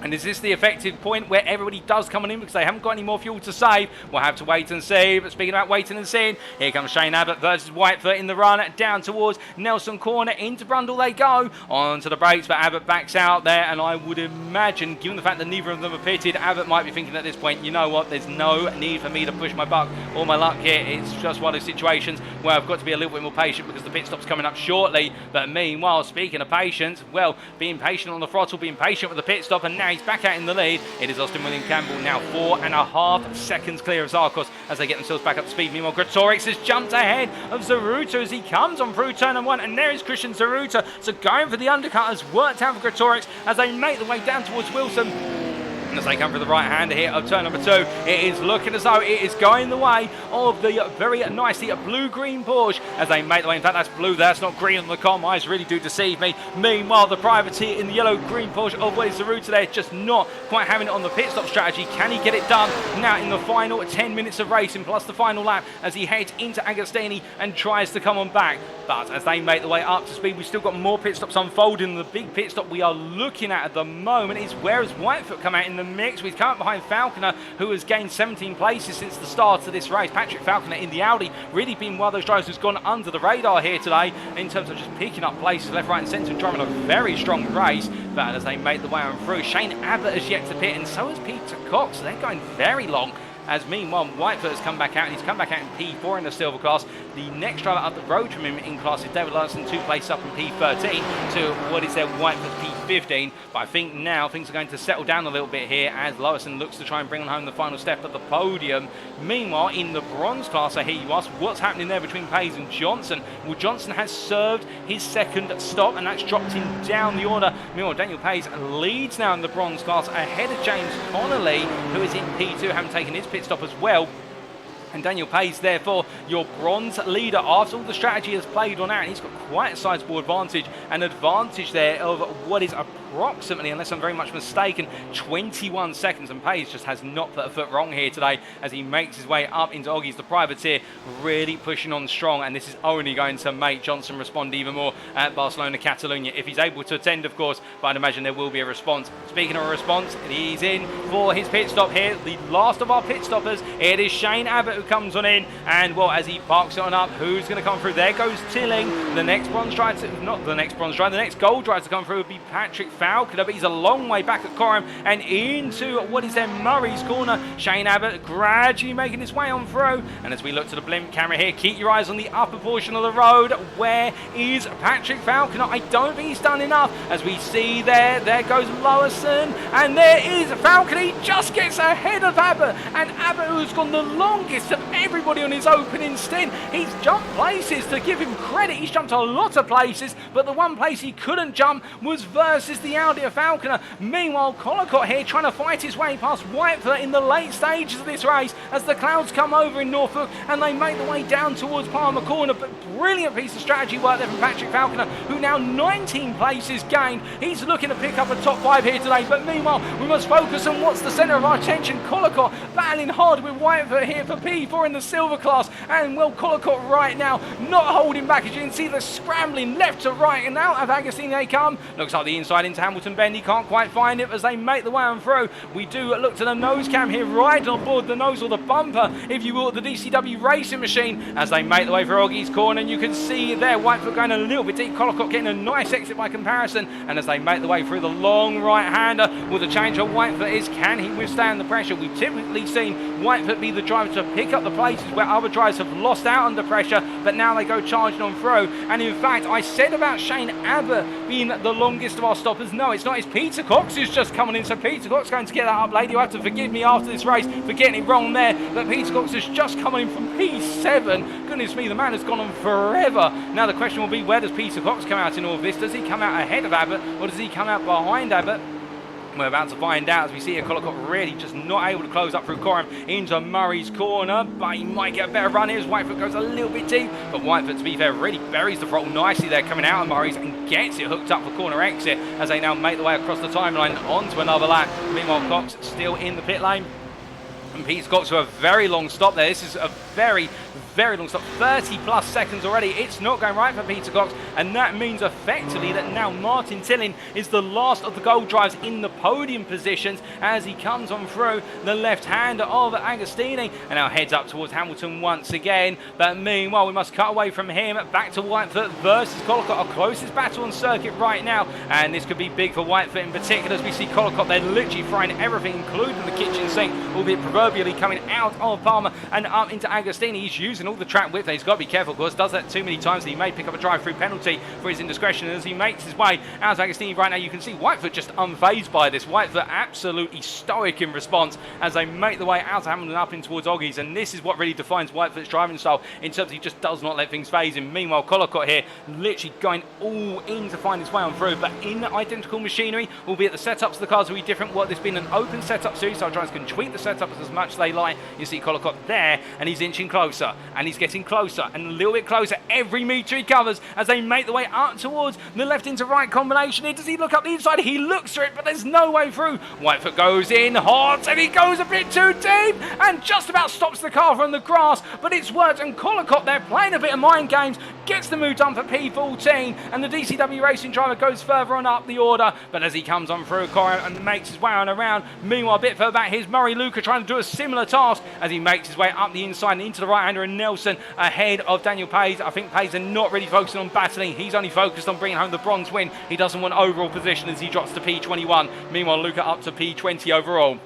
And is this the effective point where everybody does come on in because they haven't got any more fuel to save? We'll have to wait and see. But speaking about waiting and seeing, here comes Shane Abbott versus Whitefoot in the run down towards Nelson Corner. Into Brundle they go. Onto the brakes, but Abbott backs out there. And I would imagine, given the fact that neither of them are pitted, Abbott might be thinking at this point, you know what, there's no need for me to push my buck or my luck here. It's just one of those situations where I've got to be a little bit more patient because the pit stop's coming up shortly. But meanwhile, speaking of patience, well, being patient on the throttle, being patient with the pit stop, and now he's back out in the lead. It is Austin William Campbell now 4.5 seconds clear of Zarkos as they get themselves back up to speed. Meanwhile, Gretorix has jumped ahead of Zaruta as he comes on through turn number 1, and there is Christian Zaruta. So going for the undercut has worked out for Gretorix as they make the way down towards Wilson. As they come for the right hander here of turn number 2, it is looking as though it is going the way of the very nicely blue-green Porsche as they make the way. In fact, that's blue, that's not green on the com. Eyes really do deceive me. Meanwhile, the privateer in the yellow-green Porsche of Wes Zaruta there, just not quite having it on the pit stop strategy. Can he get it done now in the final 10 minutes of racing plus the final lap as he heads into Agostini and tries to come on back? But as they make the way up to speed, we've still got more pit stops unfolding. The big pit stop we are looking at the moment is where has Whitefoot come out in the mix. We've come up behind Falconer, who has gained 17 places since the start of this race. Patrick Falconer in the Audi, really been one of those drivers who's gone under the radar here today in terms of just picking up places left, right and centre and driving a very strong race. But as they make the way on through, Shane Abbott has yet to pit, and so has Peter Cox. They're going very long. As meanwhile, Whitefoot has come back out, and he's come back out in P4 in the silver class. The next driver up the road from him in class is David Larson, 2 places up in P13 to what is their Whitefoot P15. But I think now things are going to settle down a little bit here as Larson looks to try and bring home the final step at the podium. Meanwhile, in the bronze class, I hear you ask, what's happening there between Payes and Johnson? Well, Johnson has served his second stop, and that's dropped him down the order. Meanwhile, Daniel Payes leads now in the bronze class ahead of James Connolly, who is in P2, having taken his pit stop as well. And Daniel Payes, therefore, your bronze leader after all the strategy has played on out. And he's got quite a sizable advantage, an advantage there of what is approximately, unless I'm very much mistaken, 21 seconds. And Payes just has not put a foot wrong here today as he makes his way up into Oggies, the privateer, really pushing on strong. And this is only going to make Johnson respond even more at Barcelona, Catalunya, if he's able to attend, of course. But I'd imagine there will be a response. Speaking of a response, he's in for his pit stop here. The last of our pit stoppers, it is Shane Abbott who comes on in, and well, as he parks it on up, who's going to come through? There goes Tilling. The next bronze driver, not the next bronze driver, the next gold driver to come through would be Patrick Falconer, but he's a long way back at Coram and into what is their Murray's corner. Shane Abbott gradually making his way on through, and as we look to the blimp camera here, keep your eyes on the upper portion of the road. Where is Patrick Falconer? I don't think he's done enough. As we see there goes Lowison, and there is Falconer. He just gets ahead of Abbott, and Abbott, who's gone the longest of everybody on his opening stint. He's jumped places, to give him credit. He's jumped a lot of places, but the one place he couldn't jump was versus the Audi of Falconer. Meanwhile, Collicott here trying to fight his way past Whitefoot in the late stages of this race as the clouds come over in Norfolk and they make the way down towards Palmer Corner. But brilliant piece of strategy work there from Patrick Falconer, who now 19 places gained. He's looking to pick up a top 5 here today, but meanwhile, we must focus on what's the centre of our attention. Collicott battling hard with Whitefoot here for P4 in the silver class, and well, Collicott right now not holding back. As you can see, they're scrambling left to right, and out of Agostini they come. Looks like the inside into Hamilton Bend. He can't quite find it as they make the way on through. We do look to the nose cam here, right on board the nose, or the bumper, if you will, the DCW racing machine, as they make the way for Oggie's corner. And you can see there Whitefoot going a little bit deep, Collicott getting a nice exit by comparison. And as they make the way through the long right-hander, well, the change on Whitefoot is, can he withstand the pressure? We've typically seen Whitefoot be the driver to pick up the places where other drivers have lost out under pressure, but now they go charging on through. And in fact, I said about Shane Abbott being the longest of our stoppers. No, it's not. It's Peter Cox who's just coming in. So Peter Cox going to get that up, lady. You'll have to forgive me after this race for getting it wrong there. But Peter Cox is just coming in from P7. Goodness me, the man has gone on forever. Now the question will be, where does Peter Cox come out in all of this? Does he come out ahead of Abbott, or does he come out behind Abbott? We're about to find out as we see here Collicott really just not able to close up through Coram into Murray's corner, but he might get a better run here as Whitefoot goes a little bit deep. But Whitefoot, to be fair, really buries the throttle nicely there coming out of Murray's and gets it hooked up for corner exit as they now make the way across the timeline onto another lap. Meanwhile, Cox still in the pit lane. And Pete's got to a very long stop there. This is a very long stop, 30 plus seconds already. It's not going right for Peter Cox, and that means effectively that now Martin Tilling is the last of the gold drivers in the podium positions as he comes on through the left-hander of Agostini and now heads up towards Hamilton once again. But meanwhile, we must cut away from him back to Whitefoot versus Collicott, our closest battle on circuit right now, and this could be big for Whitefoot in particular as we see Collicott there literally frying everything, including the kitchen sink, albeit proverbially coming out of Palmer and up into Agostini. He's using all the track width. He's got to be careful, of course. Does that too many times, he may pick up a drive-through penalty for his indiscretion. And as he makes his way out of Agostini right now, you can see Whitefoot just unfazed by this. Whitefoot absolutely stoic in response as they make the way out of Hamilton up in towards Oggie's. And this is what really defines Whitefoot's driving style in terms of he just does not let things phase him. Meanwhile, Collicott here literally going all in to find his way on through, but in identical machinery, albeit the setups of the cars will be different. What this being an open setup series, so our drivers can tweak the setups as much as they like. You see Collicott there, and he's inching closer, and he's getting closer and a little bit closer every meter he covers as they make the way up towards the left into right combination here. Does he look up the inside? He looks through it, but there's no way through. Whitefoot goes in hard and he goes a bit too deep and just about stops the car from the grass, but it's worked. And Collicott there playing a bit of mind games, gets the move done for P14, and the DCW Racing driver goes further on up the order, but as he comes on through Corium and makes his way on around, meanwhile a bit further back here's Murray Luca trying to do a similar task as he makes his way up the inside and into the right-hander, and Nelson ahead of Daniel Payes. I think Payes are not really focusing on battling, he's only focused on bringing home the bronze win. He doesn't want overall position as he drops to P21. Meanwhile Luca up to P20 overall.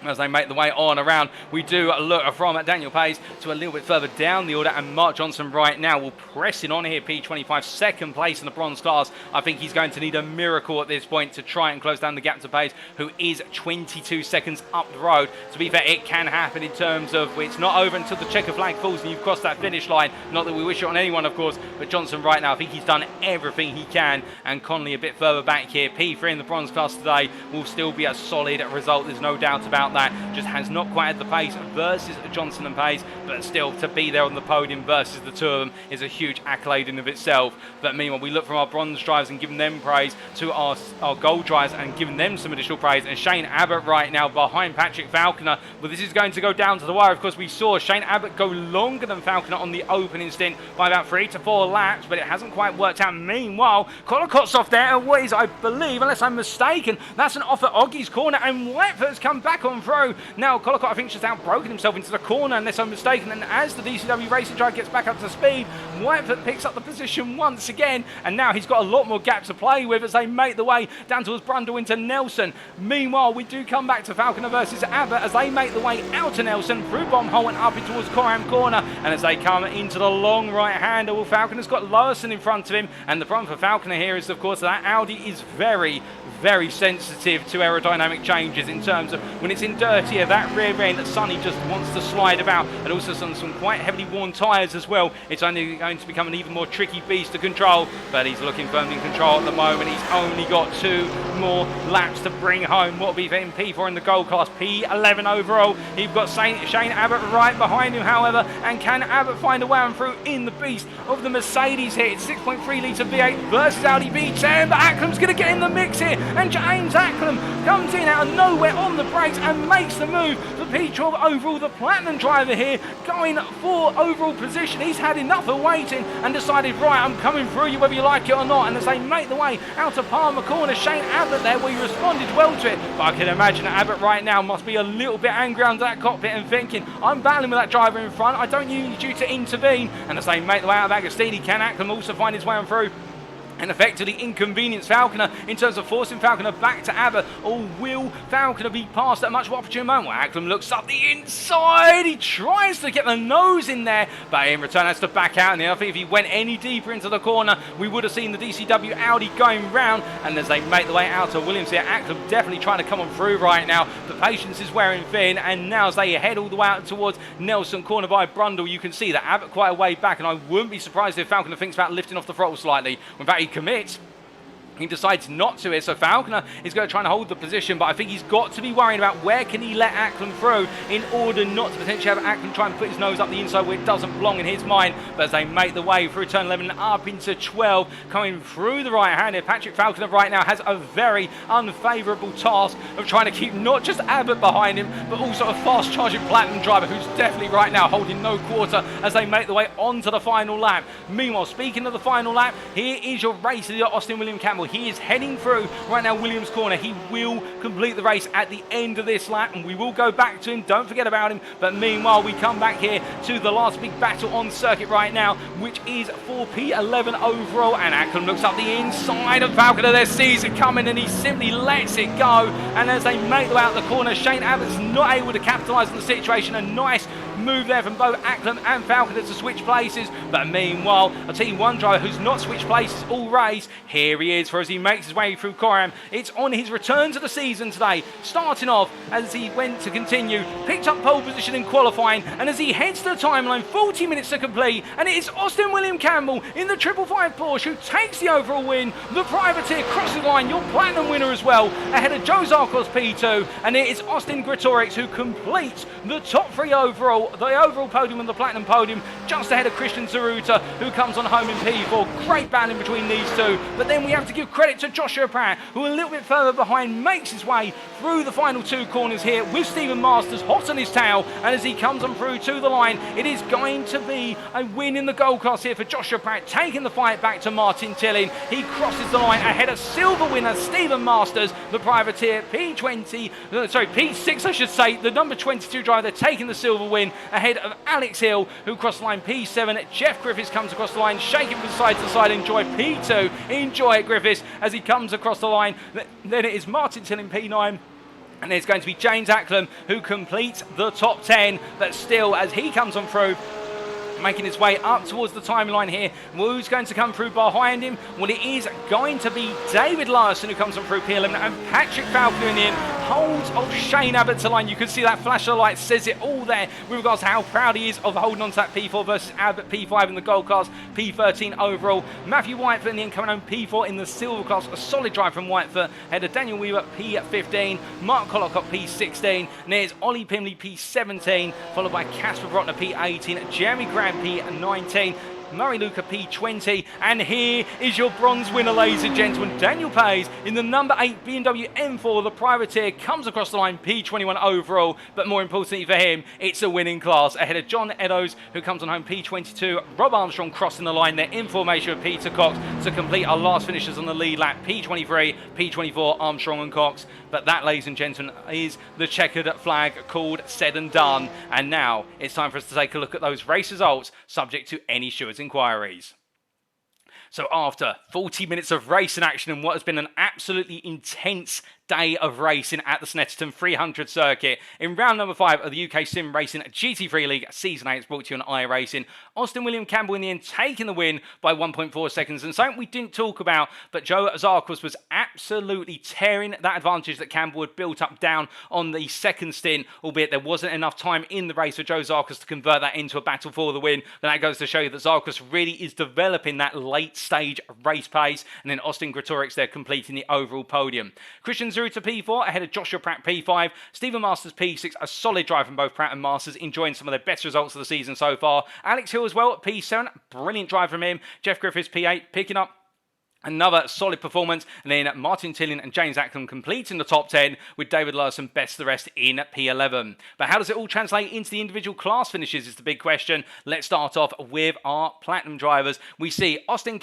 As they make the way on around, we do look from Daniel Payes to a little bit further down the order, and Mark Johnson right now will press it on here, P25, second place in the bronze class. I think he's going to need a miracle at this point to try and close down the gap to Payes, who is 22 seconds up the road. To be fair, it can happen in terms of it's not over until the checker flag falls and you've crossed that finish line. Not that we wish it on anyone, of course, but Johnson right now, I think he's done everything he can, and Connolly a bit further back here. P3 in the bronze class today will still be a solid result, there's no doubt about that. Just has not quite had the pace versus Johnson and Payes, but still to be there on the podium versus the two of them is a huge accolade in of itself. But meanwhile, we look from our bronze drivers and giving them praise to our gold drivers and giving them some additional praise. And Shane Abbott right now behind Patrick Falconer, but this is going to go down to the wire. Of course, we saw Shane Abbott go longer than Falconer on the opening stint by about 3 to 4 laps, but it hasn't quite worked out. Meanwhile, Collicott's off there, and what is, I believe, unless I'm mistaken, that's an off at Oggie's corner, and Whitefoot's come back on through. Now Collicott, I think, just outbroken himself into the corner, unless I'm mistaken, and as the DCW Racing driver gets back up to speed, Whitefoot picks up the position once again, and now he's got a lot more gap to play with as they make the way down towards Brundle into Nelson. Meanwhile, we do come back to Falconer versus Abbott as they make the way out to Nelson through Bombhole and up in towards Coram corner, and as they come into the long right-hander, well, Falconer's got Lawson in front of him, and the problem for Falconer here is, of course, that Audi is very sensitive to aerodynamic changes in terms of when it's in dirtier, that rear end that Sonny just wants to slide about, and also some quite heavily worn tyres as well. It's only going to become an even more tricky beast to control, but he's looking firmly in control at the moment. He's only got 2 more laps to bring home what will be in P4 in the gold class, P11 overall. You've got Shane Abbott right behind him, however, and can Abbott find a way on through in the beast of the Mercedes here? It's 6.3 litre V8 versus Audi V10, but Acklam's going to get in the mix here, and James Acklam comes in out of nowhere on the brakes and makes the move for P12 overall. The Platinum driver here going for overall position. He's had enough of waiting and decided, right, I'm coming through you whether you like it or not. And as they make the way out of Palmer corner, Shane Abbott there, well, he responded well to it, but I can imagine that Abbott right now must be a little bit angry under that cockpit and thinking, I'm battling with that driver in front, I don't need you to intervene. And as they make the way out of Agostini, can Acklam also find his way on through and effectively inconvenience Falconer in terms of forcing Falconer back to Abbott, or will Falconer be past at a much more opportune moment? Well, Acklam looks up the inside, he tries to get the nose in there, but in return has to back out, and I think if he went any deeper into the corner, we would have seen the DCW Audi going round. And as they make the way out to Williams here, Acklam definitely trying to come on through right now, but patience is wearing thin, and now as they head all the way out towards Nelson corner by Brundle, you can see that Abbott quite a way back, and I wouldn't be surprised if Falconer thinks about lifting off the throttle slightly. In fact, he commits. He decides not to here, so Falconer is going to try and hold the position, but I think he's got to be worrying about where can he let Acklam through in order not to potentially have Acklam try and put his nose up the inside where it doesn't belong in his mind. But as they make the way through turn 11 up into 12, coming through the right hand here, Patrick Falconer right now has a very unfavourable task of trying to keep not just Abbott behind him, but also a fast-charging Platinum driver who's definitely right now holding no quarter as they make the way onto the final lap. Meanwhile, speaking of the final lap, here is your race leader, Austin William Campbell. He is heading through right now Williams corner. He will complete the race at the end of this lap, and we will go back to him, don't forget about him. But meanwhile, we come back here to the last big battle on circuit right now, which is for P11 overall, and Acklam looks up the inside of Falconer there, sees it coming, and he simply lets it go. And as they make the way out the corner, Shane Abbott's not able to capitalise on the situation. A nice move there from both Acklam and Falconer to switch places, but meanwhile, a T1 driver who's not switched places all race, here he is for as he makes his way through Coram. It's on his return to the season today, starting off as he went to continue, picked up pole position in qualifying, and as he heads to the timeline, 40 minutes to complete, and it is Austin William Campbell in the 555 Porsche who takes the overall win. The privateer crosses the line, your Platinum winner as well, ahead of Joe Zarkos P2, and it is Austin Gretorix who completes the top 3 overall the overall podium and the platinum podium, just ahead of Christian Zeruta, who comes on home in P4. Great battle in between these two, but then we have to give credit to Joshua Pratt, who a little bit further behind makes his way through the final two corners here with Stephen Masters hot on his tail, and as he comes on through to the line, it is going to be a win in the gold class here for Joshua Pratt, taking the fight back to Martin Tillin. He crosses the line ahead of silver winner Stephen Masters, the privateer P6 I should say, the number 22 driver, taking the silver win ahead of Alex Hill, who crossed the line P7. Jeff Griffiths comes across the line, shaking from side to side. Enjoy P2, enjoy Griffiths as he comes across the line. Then it is Martin Tillin P9. And there's going to be James Acklam who completes the top 10, but still as he comes on through, making his way up towards the timeline here. Who's going to come through behind him? Well, it is going to be David Larson who comes on through P11, and Patrick Falconer in the end holds off Shane Abbott to line. You can see that flash of light says it all there with regards to how proud he is of holding on to that P4 versus Abbott P5 in the gold class, P13 overall. Matthew Whitefoot in the end coming home P4 in the silver class. A solid drive from Whitefoot ahead of Daniel Weaver P15, Mark Collicott P16, and there's Ollie Pimley P17, followed by Casper Brotner P18, Jeremy Graham P19, Murray Luca P20, and here is your bronze winner, ladies and gentlemen. Daniel Pays in the number 8 BMW M4, the privateer, comes across the line P21 overall, but more importantly for him, it's a winning class ahead of John Eddowes, who comes on home P22, Rob Armstrong crossing the line there in formation with Peter Cox to complete our last finishers on the lead lap, P23, P24, Armstrong and Cox. But that, ladies and gentlemen, is the checkered flag called, said and done. And now it's time for us to take a look at those race results, subject to any stewards' inquiries. So after 40 minutes of racing action and what has been an absolutely intense day of racing at the Snetterton 300 circuit, in round number 5 of the UK Sim Racing GT3 League Season 8, it's brought to you on iRacing. Austin William Campbell in the end taking the win by 1.4 seconds, and something we didn't talk about, but Joe Zarkos was absolutely tearing that advantage that Campbell had built up down on the second stint, albeit there wasn't enough time in the race for Joe Zarkos to convert that into a battle for the win. But that goes to show you that Zarkos really is developing that late stage race pace, and then Austin Gretorix there completing the overall podium. Christian Zeruta P4 ahead of Joshua Pratt P5, Stephen Masters P6, a solid drive from both Pratt and Masters, enjoying some of their best results of the season so far. Alex Hill as well at P7, brilliant drive from him. Jeff Griffiths P8 picking up another solid performance, and then Martin Tillin and James Acklam completing the top 10 with David Larson best the rest in P11. But how does it all translate into the individual class finishes is the big question. Let's start off with our platinum drivers. We see Austin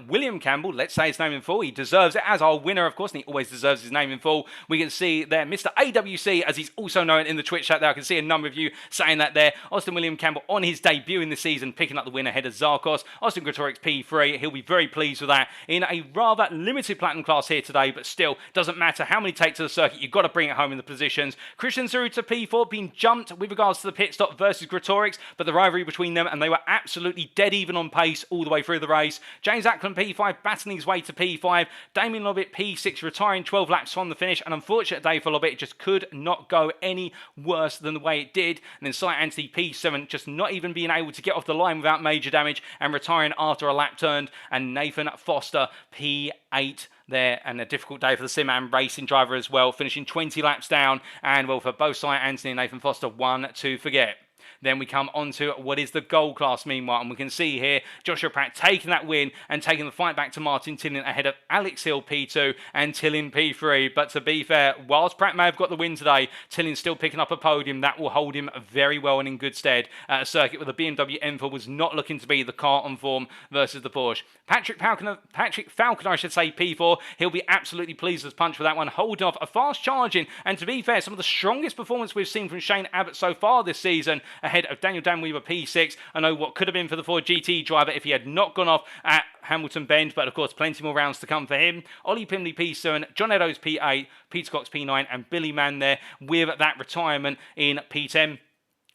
William Campbell, let's say his name in full. He deserves it as our winner, of course, and he always deserves his name in full. We can see there Mr. AWC, as he's also known in the Twitch chat there. I can see a number of you saying that there. Austin William Campbell on his debut in the season, picking up the win ahead of Zarkos. Austin Gretorix P3, he'll be very pleased with that in a rather limited platinum class here today, but still doesn't matter how many takes to the circuit, you've got to bring it home in the positions. Christian Zeruta P4 being jumped with regards to the pit stop versus Gretorix, but the rivalry between them, and they were absolutely dead even on pace all the way through the race. James Acklam P5 battling his way to P5, Damien Lobbit P6 retiring 12 laps from the finish. An unfortunate day for Lobbit, just could not go any worse than the way it did. And then Cy Anthony P7 just not even being able to get off the line without major damage and retiring after a lap turned. And Nathan Foster P8 there, and a difficult day for the Simman racing driver as well, finishing 20 laps down, and well, for both Cy Anthony and Nathan Foster, one to forget. Then we come on to what is the gold class meanwhile, and we can see here Joshua Pratt taking that win and taking the fight back to Martin Tillin ahead of Alex Hill P2 and Tillin P3. But to be fair, whilst Pratt may have got the win today, Tillin's still picking up a podium that will hold him very well and in good stead at a circuit where the BMW M4 was not looking to be the car on form versus the Porsche. Patrick Falconer, I should say, P4, he'll be absolutely pleased as punch for that one, holding off a fast charging, and to be fair, some of the strongest performance we've seen from Shane Abbott so far this season, ahead of Daniel Danweaver P6. I know what could have been for the Ford GT driver if he had not gone off at Hamilton Bend, but of course plenty more rounds to come for him. Ollie Pimley P7, John Eddowes P8, Peter Cox P9, and Billy Mann there with that retirement in P10.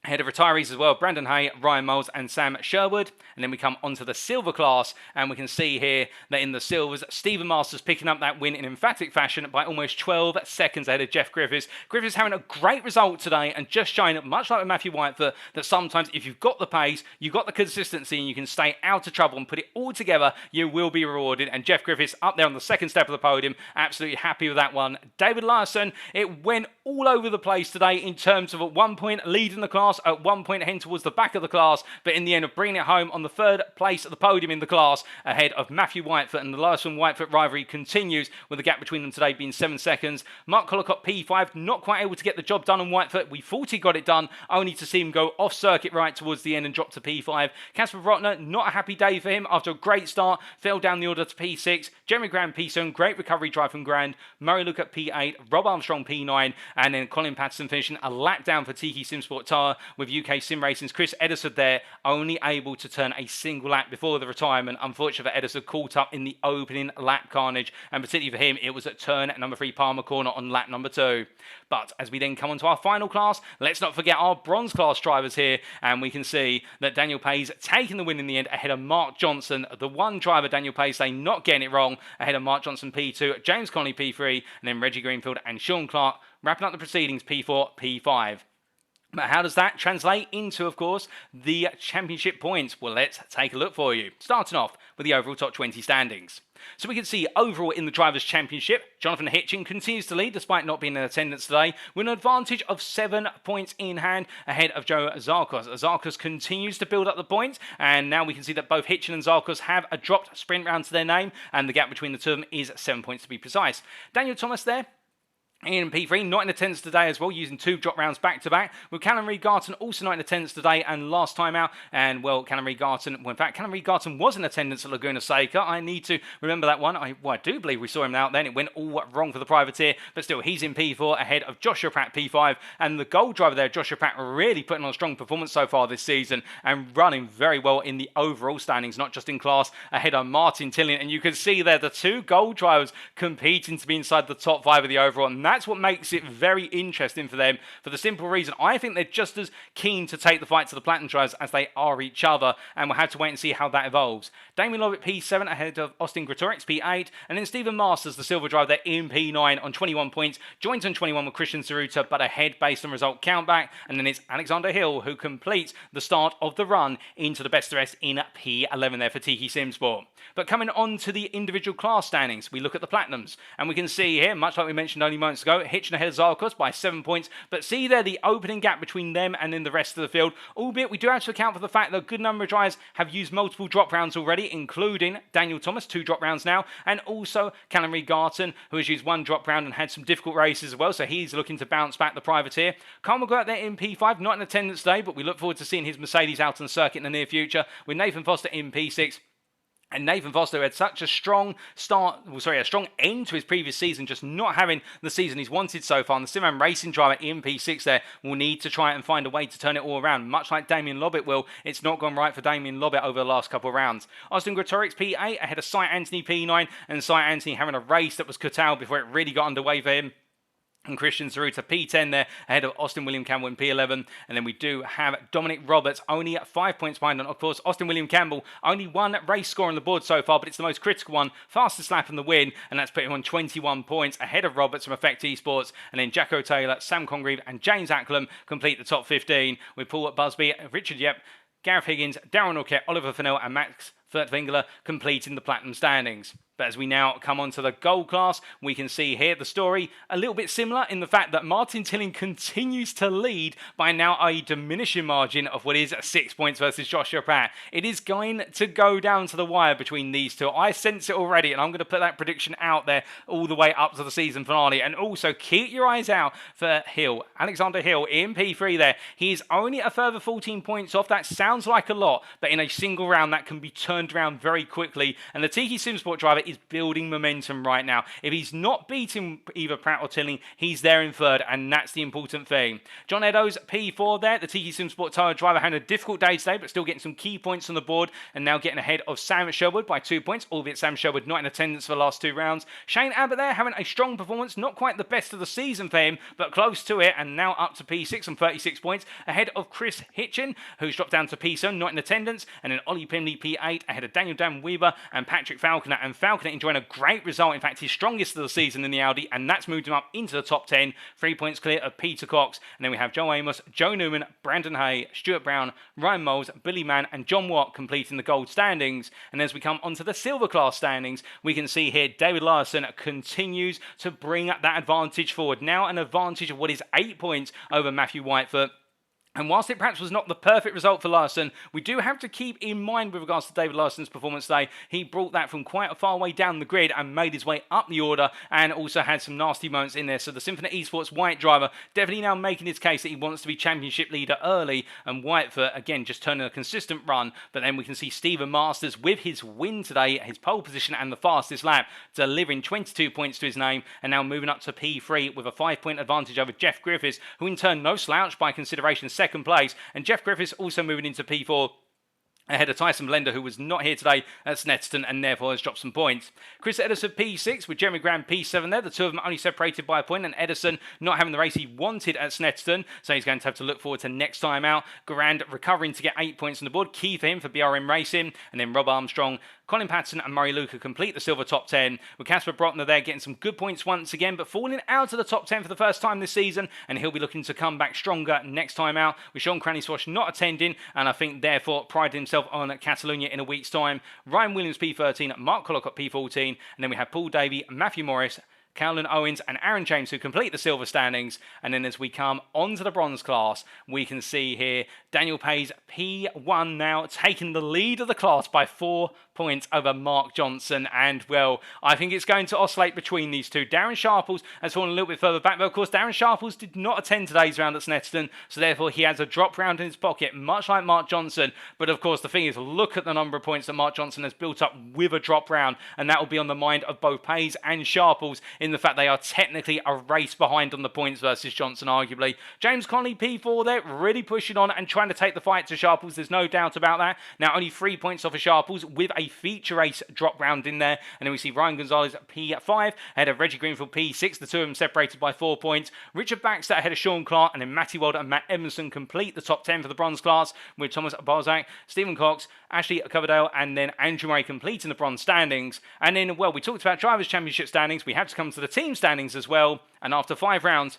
Ahead of retirees as well, Brandon Hay, Ryan Moles and Sam Sherwood. And then we come onto the silver class, and we can see here that in the silvers, Stephen Masters picking up that win in emphatic fashion by almost 12 seconds ahead of Jeff Griffiths. Griffiths having a great result today and just showing, much like with Matthew Whitefoot, that sometimes if you've got the pace, you've got the consistency, and you can stay out of trouble and put it all together, you will be rewarded. And Jeff Griffiths up there on the second step of the podium, absolutely happy with that one. David Larson, it went all over the place today in terms of at one point leading the class, class, at one point heading towards the back of the class, but in the end of bringing it home on the third place at the podium in the class, ahead of Matthew Whitefoot, and the Larson-Whitefoot rivalry continues, with the gap between them today being 7 seconds. Mark Collicott P5, not quite able to get the job done on Whitefoot. We thought he got it done, only to see him go off circuit right towards the end and drop to P5. Casper Brotner, not a happy day for him after a great start, fell down the order to P6. Jeremy Graham P7, great recovery drive from Grand. Murray Luke at P8, Rob Armstrong P9, and then Colin Patterson finishing a lap down for Tiki Simsport Tower, with UK Sim Racing's Chris Edison there, only able to turn a single lap before the retirement. Unfortunately for Edison, caught up in the opening lap carnage, and particularly for him, it was at turn number 3 Palmer Corner on lap number 2. But as we then come on to our final class, let's not forget our bronze class drivers here, and we can see that Daniel Pays taking the win in the end ahead of Mark Johnson. The one driver, Daniel Pays, they not getting it wrong, ahead of Mark Johnson P2, James Connolly P3, and then Reggie Greenfield and Sean Clark wrapping up the proceedings P4, P5. But how does that translate into, of course, the championship points? Well, let's take a look for you. Starting off with the overall top 20 standings. So we can see overall in the Drivers' Championship, Jonathan Hitchin continues to lead despite not being in attendance today, with an advantage of 7 points in hand ahead of Joe Zarkos. Zarkos continues to build up the points, and now we can see that both Hitchin and Zarkos have a dropped sprint round to their name, and the gap between the two of them is 7 points to be precise. Daniel Thomas there, in P3, not in attendance today as well, using 2 drop rounds back-to-back, with Callum Reed-Garton also not in attendance today and last time out. And, well, Callum Reed-Garton, well, in fact, Callum Reed-Garton was in attendance at Laguna Seca. I need to remember that one. I do believe we saw him out then. It went all wrong for the privateer, but still, he's in P4 ahead of Joshua Pratt P5. And the gold driver there, Joshua Pratt, really putting on a strong performance so far this season and running very well in the overall standings, not just in class, ahead of Martin Tillian. And you can see there the 2 gold drivers competing to be inside the top 5 of the overall. And that's what makes it very interesting for them, for the simple reason I think they're just as keen to take the fight to the Platinum Drivers as they are each other, and we'll have to wait and see how that evolves. Damien Lovett P7 ahead of Austin Gretorix P8, and then Stephen Masters, the silver driver, there in P9 on 21 points, joins on 21 with Christian Saruta, but ahead based on result countback. And then it's Alexander Hill who completes the start of the run into the best of the rest in P11 there for Tiki Simsport. But coming on to the individual class standings, we look at the Platinums, and we can see here, much like we mentioned only moments ago, Hitchin ahead of Zarkos by 7 points, but see there the opening gap between them and then the rest of the field, albeit we do have to account for the fact that a good number of drivers have used multiple drop rounds already, including Daniel Thomas, 2 drop rounds now, and also Callum Reed-Garton, who has used 1 drop round and had some difficult races as well, so he's looking to bounce back the privateer. Carl McGirt there in P5, not in attendance today, but we look forward to seeing his Mercedes out on the circuit in the near future, with Nathan Foster in P6. And Nathan Foster had such a strong a strong end to his previous season, just not having the season he's wanted so far. And the Simran Racing driver in P6 there will need to try and find a way to turn it all around, much like Damien Lobbett will. It's not gone right for Damien Lobbett over the last couple of rounds. Austin Gretorix P8 ahead of Cy Anthony P9, and Cy Anthony having a race that was curtailed before it really got underway for him. And Christian Saruta P10 there ahead of Austin William Campbell in P11. And then we do have Dominic Roberts only at 5 points behind. And of course, Austin William Campbell, only 1 race score on the board so far, but it's the most critical one. Fastest lap in the win, and that's put him on 21 points ahead of Roberts from Effect Esports. And then Jacko Taylor, Sam Congreve and James Acklam complete the top 15, with Paul Busby, Richard Yep, Gareth Higgins, Darren Orkett, Oliver Fennell and Max Furtwängler completing the Platinum standings. But as we now come on to the gold class, we can see here the story a little bit similar in the fact that Martin Tilling continues to lead by now a diminishing margin of what is 6 points versus Joshua Pratt. It is going to go down to the wire between these two. I sense it already, and I'm going to put that prediction out there all the way up to the season finale. And also keep your eyes out for Hill. Alexander Hill in P3 there. He is only a further 14 points off. That sounds like a lot, but in a single round that can be turned around very quickly. And the Tiki Simsport driver is building momentum right now. If he's not beating either Pratt or Tilling, he's there in third, and that's the important thing. John Eddowes, P4 there. The Tiki Simsport Tower driver had a difficult day today, but still getting some key points on the board, and now getting ahead of Sam Sherwood by 2 points, albeit Sam Sherwood not in attendance for the last 2 rounds. Shane Abbott there having a strong performance, not quite the best of the season for him, but close to it, and now up to P6 on 36 points, ahead of Chris Hitchin, who's dropped down to P7, not in attendance, and then Ollie Pimley P8, ahead of Daniel Dan Weaver and Patrick Falconer, and Falconer enjoying a great result, in fact his strongest of the season in the Audi, and that's moved him up into the top 10, 3 points clear of Peter Cox. And then we have Joe Amos, Joe Newman, Brandon Hay, Stuart Brown, Ryan Moles, Billy Mann and John Watt completing the gold standings. And as we come onto the silver class standings, we can see here David Larson continues to bring that advantage forward, now an advantage of what is 8 points over Matthew Whitefoot. And whilst it perhaps was not the perfect result for Larson, we do have to keep in mind with regards to David Larson's performance today, he brought that from quite a far way down the grid and made his way up the order and also had some nasty moments in there. So the Symphony Esports White driver definitely now making his case that he wants to be championship leader early, and Whitefoot again just turning a consistent run. But then we can see Stephen Masters with his win today, his pole position and the fastest lap, delivering 22 points to his name and now moving up to P3 with a 5-point advantage over Jeff Griffiths, who in turn no slouch by consideration second place, and Jeff Griffiths also moving into P4 ahead of Tyson Blender, who was not here today at Snetterton and therefore has dropped some points. Chris Edison P6 with Jeremy Graham P7 there. The two of them only separated by a point, and Edison not having the race he wanted at Snetterton, so he's going to have to look forward to next time out. Garand recovering to get 8 points on the board. Key for him for BRM Racing, and then Rob Armstrong, Colin Patton and Murray Luca complete the silver top 10, with Casper Brotner there getting some good points once again, but falling out of the top 10 for the first time this season, and he'll be looking to come back stronger next time out, with Sean Cranny-Swash not attending, and I think therefore prided himself on Catalonia in a week's time. Ryan Williams P13, Mark Collicott P14, and then we have Paul Davey, Matthew Morris, Cowlin Owens and Aaron James who complete the silver standings. And then as we come onto the bronze class, we can see here Daniel Pay's P1 now taking the lead of the class by 4 points over Mark Johnson. And, well, I think it's going to oscillate between these two. Darren Sharples has fallen a little bit further back, but of course Darren Sharples did not attend today's round at Snetterton, so therefore he has a drop round in his pocket, much like Mark Johnson. But of course the thing is, look at the number of points that Mark Johnson has built up with a drop round, and that will be on the mind of both Pays and Sharples in the fact they are technically a race behind on the points versus Johnson, arguably. James Conley, P4 there, really pushing on and trying to take the fight to Sharples, there's no doubt about that. Now only 3 points off of Sharples with a feature race drop round in there, and then we see Ryan Gonzalez at P5 ahead of Reggie Greenfield P6, the two of them separated by 4 points. Richard Baxter ahead of Sean Clark, and then Matty Wilder and Matt Emerson complete the top 10 for the bronze class, with Thomas Balzac, Stephen Cox, Ashley Coverdale, and then Andrew Murray completing the bronze standings. And then, well, we talked about Drivers' Championship standings, we have to come to the team standings as well, and after 5 rounds,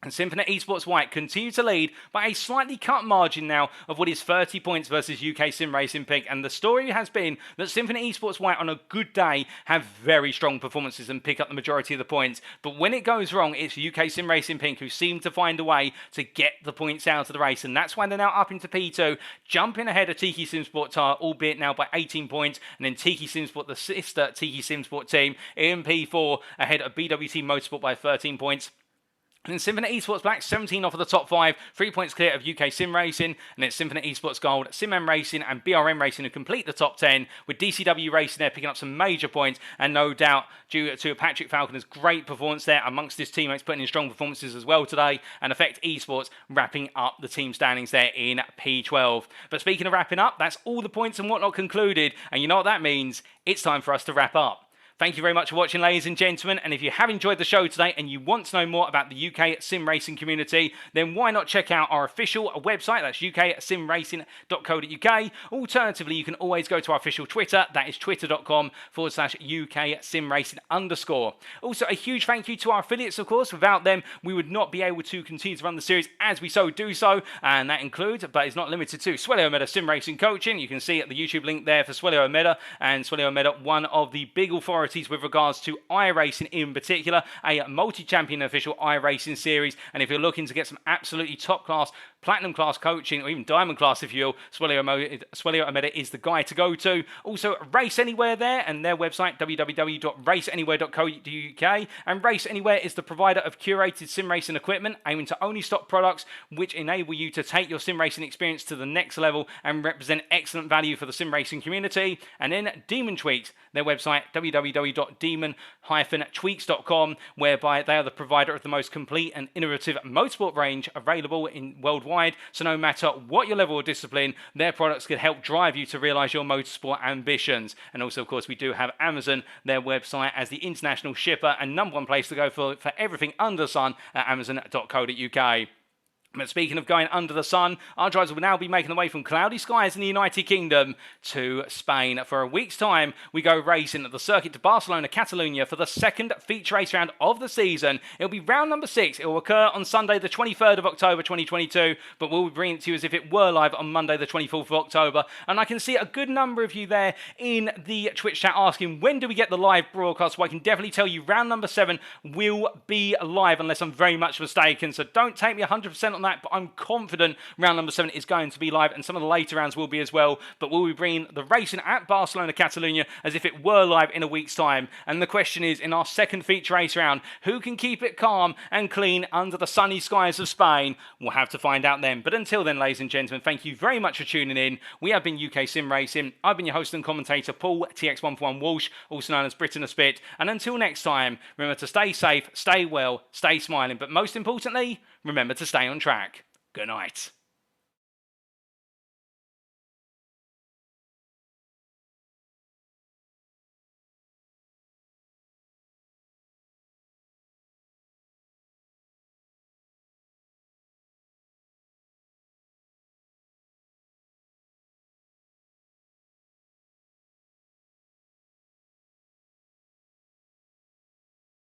and Symphony Esports White continue to lead by a slightly cut margin now of what is 30 points versus UK Sim Racing Pink. And the story has been that Symphony Esports White on a good day have very strong performances and pick up the majority of the points. But when it goes wrong, it's UK Sim Racing Pink who seem to find a way to get the points out of the race. And that's why they're now up into P2, jumping ahead of Tiki Sim Sport Tire, albeit now by 18 points. And then Tiki Sim Sport, the sister Tiki Sim Sport team, in P4 ahead of BWT Motorsport by 13 points. And Symphony Esports Black, 17 off of the top 5, 3 points clear of UK Sim Racing, and it's Symphony Esports Gold, SimM Racing and BRM Racing who complete the top 10, with DCW Racing there picking up some major points, and no doubt due to Patrick Falconer's great performance there amongst his teammates putting in strong performances as well today, and Effect Esports wrapping up the team standings there in P12. But speaking of wrapping up, that's all the points and whatnot concluded, and you know what that means? It's time for us to wrap up. Thank you very much for watching, ladies and gentlemen, and if you have enjoyed the show today and you want to know more about the UK sim racing community, then why not check out our official website, that's uksimracing.co.uk. Alternatively, you can always go to our official Twitter, that is twitter.com/UKSimRacing_. Also, a huge thank you to our affiliates, of course. Without them, we would not be able to continue to run the series as we so do so, and that includes, but is not limited to, Swelio Omeda Sim Racing Coaching. You can see at the YouTube link there for Swelio Omeda, and Swelio Omeda, one of the big authorities with regards to iRacing in particular, a multi-champion official iRacing series. And if you're looking to get some absolutely top-class, platinum-class coaching, or even diamond-class, if you will, Swelio Omeda is the guy to go to. Also, Race Anywhere there, and their website, www.raceanywhere.co.uk. And Race Anywhere is the provider of curated sim racing equipment, aiming to only stock products which enable you to take your sim racing experience to the next level and represent excellent value for the sim racing community. And then Demon Tweaks, their website, www.demon-tweaks.com, whereby they are the provider of the most complete and innovative motorsport range available in worldwide. So no matter what your level of discipline, their products can help drive you to realise your motorsport ambitions. And also, of course, we do have Amazon, their website, as the international shipper and #1 place to go for everything under the sun at amazon.co.uk. But speaking of going under the sun, our drivers will now be making their way from cloudy skies in the United Kingdom to Spain. For a week's time, we go racing at the circuit to Barcelona, Catalonia for the second feature race round of the season. It'll be round number 6. It will occur on Sunday, the 23rd of October, 2022, but we'll be bringing it to you as if it were live on Monday, the 24th of October. And I can see a good number of you there in the Twitch chat asking, when do we get the live broadcast? Well, I can definitely tell you round number 7 will be live, unless I'm very much mistaken. So don't take me 100% on that, but I'm confident round number 7 is going to be live, and some of the later rounds will be as well. But we'll be bringing the racing at Barcelona, Catalonia as if it were live in a week's time. And the question is, in our second feature race round, who can keep it calm and clean under the sunny skies of Spain? We'll have to find out then. But until then, ladies and gentlemen, thank you very much for tuning in. We have been UK Sim Racing. I've been your host and commentator, Paul TX141 Walsh, also known as Britain a Spit. And until next time, remember to stay safe, stay well, stay smiling, but most importantly, remember to stay on track. Good night.